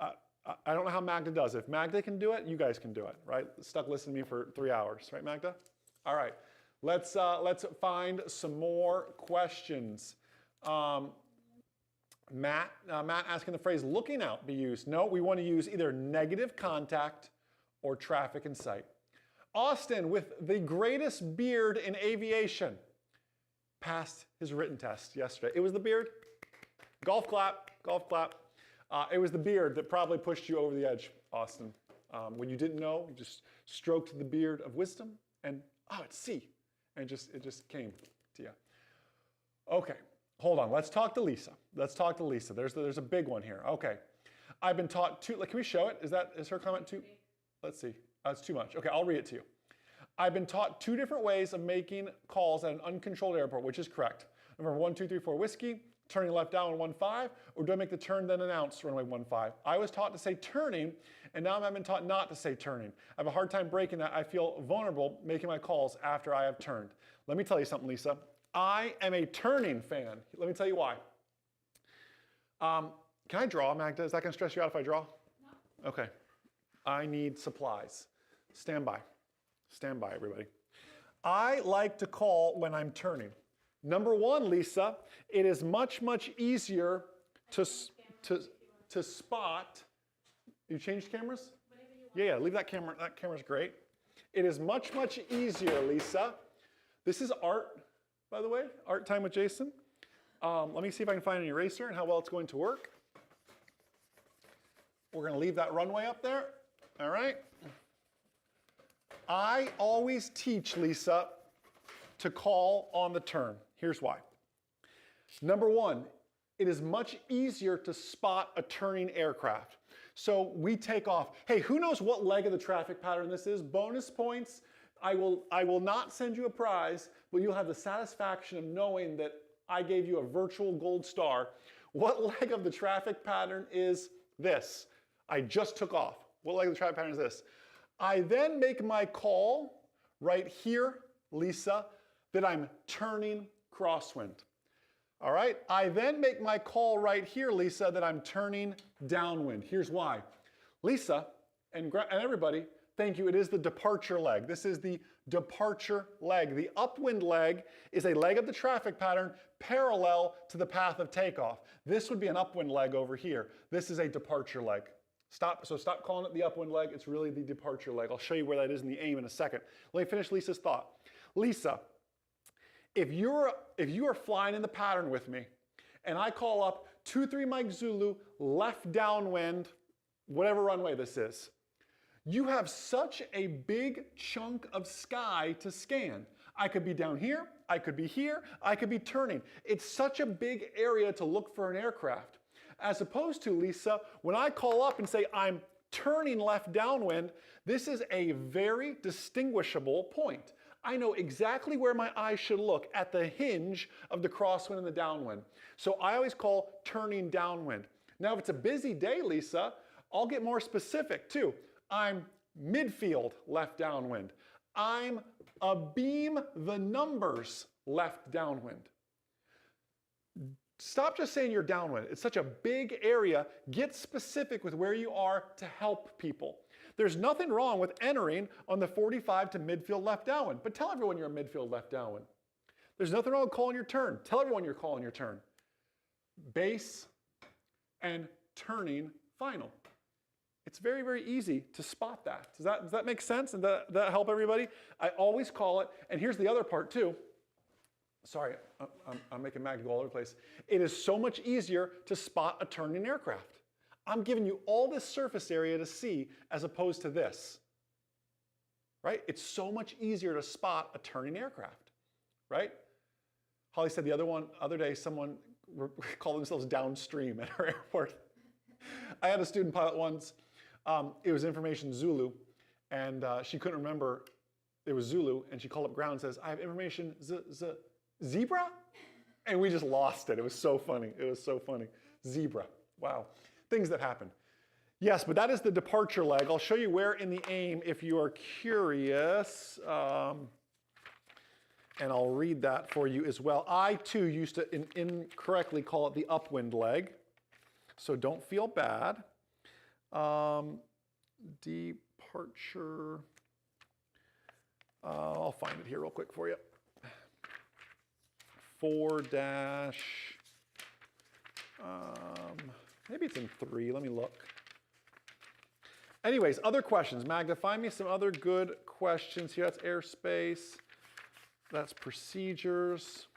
I don't know how Magda does it. If Magda can do it, you guys can do it, right? Stuck listening to me for 3 hours, right, Magda? All right, let's find some more questions. Matt asking the phrase "looking out" be used. No, we want to use either negative contact or traffic in sight. Austin, with the greatest beard in aviation, passed his written test yesterday. It was the beard. Golf clap, golf clap. It was the beard that probably pushed you over the edge, Austin. When you didn't know, you just stroked the beard of wisdom and, it's C. And it just came to you. Okay, hold on. Let's talk to Lisa. Let's talk to Lisa. There's a big one here. Okay. I've been taught can we show it? Is her comment too? Let's see. That's too much. Okay, I'll read it to you. I've been taught 2 different ways of making calls at an uncontrolled airport, which is correct. Number 1, 2, 3, 4 whiskey, turning left down on 15, or do I make the turn then announce runway 15? I was taught to say turning, and now I've been taught not to say turning. I have a hard time breaking that. I feel vulnerable making my calls after I have turned. Let me tell you something, Lisa. I am a turning fan. Let me tell you why. Can I draw, Magda? Is that going to stress you out if I draw? No. Okay. I need supplies. Stand by. Stand by, everybody. I like to call when I'm turning. Number 1, Lisa, it is much, much easier to spot. You changed cameras? Yeah, leave that camera. That camera's great. It is much, much easier, Lisa. This is art, by the way, art time with Jason. Let me see if I can find an eraser and how well it's going to work. We're going to leave that runway up there. All right. I always teach, Lisa, to call on the turn. Here's why. Number 1, it is much easier to spot a turning aircraft. So we take off. Hey, who knows what leg of the traffic pattern this is? Bonus points. I will not send you a prize, but you'll have the satisfaction of knowing that I gave you a virtual gold star. What leg of the traffic pattern is this? I just took off. What leg of the traffic pattern is this? I then make my call right here, Lisa, that I'm turning crosswind. All right? I then make my call right here, Lisa, that I'm turning downwind. Here's why. Lisa and everybody, Thank you. It is the departure leg. This is the departure leg. The upwind leg is a leg of the traffic pattern parallel to the path of takeoff. This would be an upwind leg over here. This is a departure leg. Stop calling it the upwind leg. It's really the departure leg. I'll show you where that is in the aim in a second. Let me finish Lisa's thought. Lisa, if you are flying in the pattern with me, and I call up 23 Mike Zulu, left downwind, whatever runway this is, you have such a big chunk of sky to scan. I could be down here, I could be here, I could be turning. It's such a big area to look for an aircraft. As opposed to, Lisa, when I call up and say I'm turning left downwind, this is a very distinguishable point. I know exactly where my eyes should look at the hinge of the crosswind and the downwind. So I always call turning downwind. Now, if it's a busy day, Lisa, I'll get more specific too. I'm midfield left downwind. I'm a beam the numbers left downwind. Stop just saying you're downwind. It's such a big area. Get specific with where you are to help people. There's nothing wrong with entering on the 45 to midfield left downwind, but tell everyone you're a midfield left downwind. There's nothing wrong with calling your turn. Tell everyone you're calling your turn. Base and turning final. It's very, very easy to spot that. Does that make sense? And does that help everybody? I always call it, and here's the other part too. Sorry, I'm making Magda go all over the place. It is so much easier to spot a turning aircraft. I'm giving you all this surface area to see as opposed to this, right? It's so much easier to spot a turning aircraft, right? Holly said the other day, someone called themselves downstream at her airport. I had a student pilot once. It was information Zulu, and she couldn't remember it was Zulu, and she called up ground and says, I have information zebra? And we just lost it. It was so funny. It was so funny. Zebra. Wow. Things that happen. Yes, but that is the departure leg. I'll show you where in the aim if you are curious. And I'll read that for you as well. I, too, used to incorrectly call it the upwind leg. So don't feel bad. Departure. I'll find it here real quick for you. 4 dash. Maybe it's in 3. Let me look. Anyways, other questions. Magda, find me some other good questions here. That's airspace. That's procedures.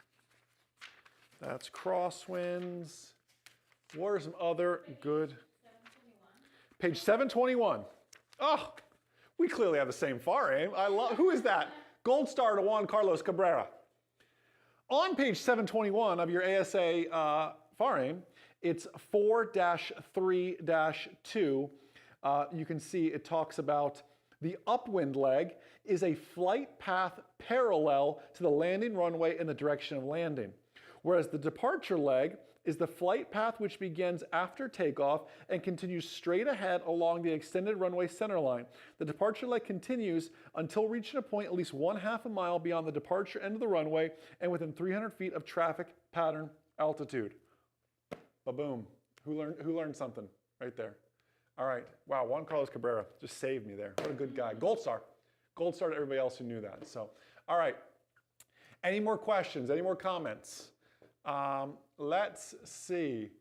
That's crosswinds. What are some other good? Page 721. Oh, we clearly have the same FAR aim. Who is that? Gold star to Juan Carlos Cabrera. On page 721 of your ASA FAR aim, it's 4-3-2. You can see it talks about the upwind leg is a flight path parallel to the landing runway in the direction of landing, whereas the departure leg is the flight path which begins after takeoff and continues straight ahead along the extended runway center line. The departure leg continues until reaching a point at least 1/2 a mile beyond the departure end of the runway and within 300 feet of traffic pattern altitude. Ba-boom. Who learned something right there? All right. Wow, Juan Carlos Cabrera just saved me there. What a good guy. Gold star. Gold star to everybody else who knew that. So, all right. Any more questions? Any more comments? Let's see.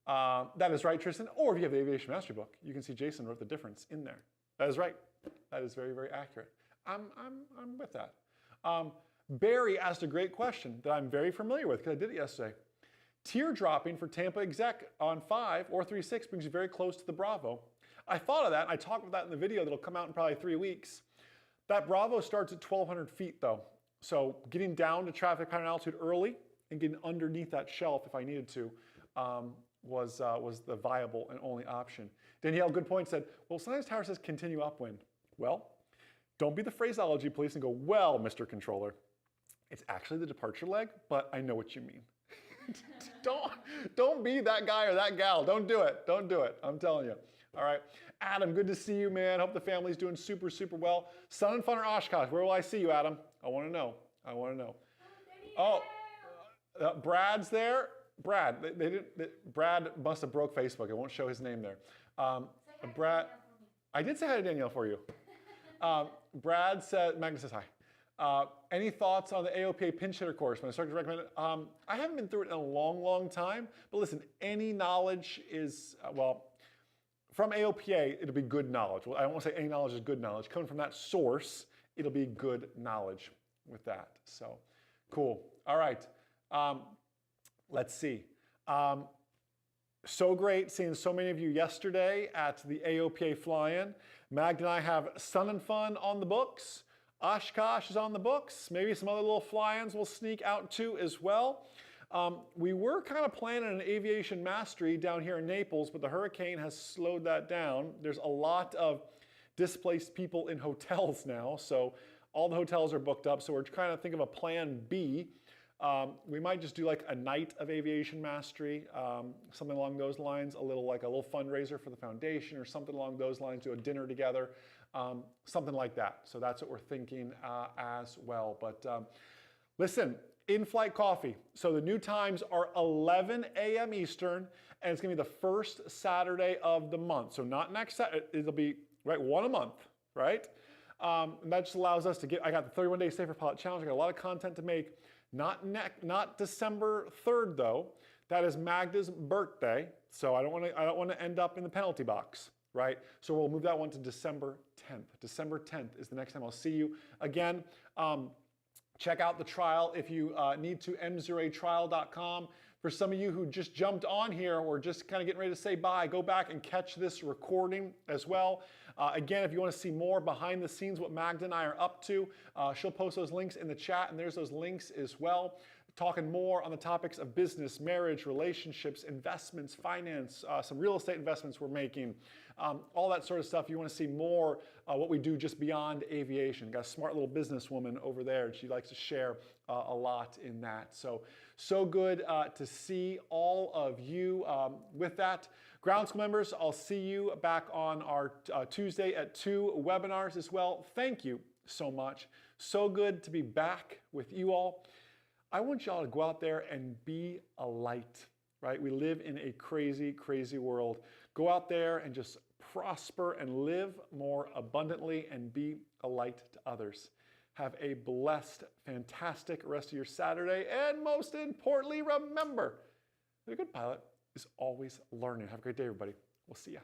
That is right, Tristan. Or if you have the Aviation Mastery book, you can see Jason wrote the difference in there. That is right. That is very, very accurate. I'm with that. Barry asked a great question that I'm very familiar with because I did it yesterday. Teardropping for Tampa exec on 5 or 3-6 brings you very close to the Bravo. I thought of that, and I talked about that in the video that'll come out in probably 3 weeks. That Bravo starts at 1,200 feet though. So getting down to traffic pattern altitude early and getting underneath that shelf if I needed to was the viable and only option. Danielle, good point, said, well, Science Tower says continue upwind. Well, don't be the phraseology police and go, well, Mr. Controller, it's actually the departure leg, but I know what you mean. Don't be that guy or that gal. Don't do it. Don't do it. I'm telling you. All right. Adam, good to see you, man. Hope the family's doing super, super well. Sun and Fun or Oshkosh, where will I see you, Adam? I want to know. I want to know. Oh, Brad's there. Brad, Brad must have broke Facebook. It won't show his name there. Brad, I did say hi to Danielle for you. Brad said, Magnus says hi. Any thoughts on the AOPA pinch hitter course? My instructor recommended it. I haven't been through it in a long, long time. But listen, any knowledge is, from AOPA, it'll be good knowledge. Well, I don't want to say any knowledge is good knowledge. Coming from that source, it'll be good knowledge with that. So, cool. All right. Let's see. So great seeing so many of you yesterday at the AOPA fly-in. Mag and I have Sun and Fun on the books. Oshkosh is on the books. Maybe some other little fly-ins will sneak out too as well. We were kind of planning an aviation mastery down here in Naples, but the hurricane has slowed that down. There's a lot of displaced people in hotels now, so all the hotels are booked up, so we're trying to think of a plan B. We might just do like a night of aviation mastery, something along those lines, a little fundraiser for the foundation or something along those lines, do a dinner together, something like that. So that's what we're thinking as well. But listen, in-flight coffee. So the new times are 11 a.m. Eastern, and it's gonna be the first Saturday of the month. So not next Saturday, it'll be one a month, right? And that just allows us to get, I got the 31-day Safer Pilot Challenge. I got a lot of content to make. Not December 3rd though. That is Magda's birthday, so I don't want to end up in the penalty box, right? So we'll move that one to December 10th. December 10th is the next time I'll see you. Again, check out the trial if you need to, m0atrial.com. For some of you who just jumped on here or just kind of getting ready to say bye, go back and catch this recording as well. Again, if you want to see more behind the scenes, what Magda and I are up to, she'll post those links in the chat, and there's those links as well. Talking more on the topics of business, marriage, relationships, investments, finance, some real estate investments we're making, all that sort of stuff. You want to see more what we do just beyond aviation. Got a smart little businesswoman over there, and she likes to share a lot in that. So good to see all of you. With that, ground school members, I'll see you back on our Tuesday at 2 webinars as well. Thank you so much. So good to be back with you all. I want y'all to go out there and be a light, right? We live in a crazy, crazy world. Go out there and just prosper and live more abundantly and be a light to others. Have a blessed, fantastic rest of your Saturday. And most importantly, remember, the good pilot is always learning. Have a great day, everybody. We'll see ya.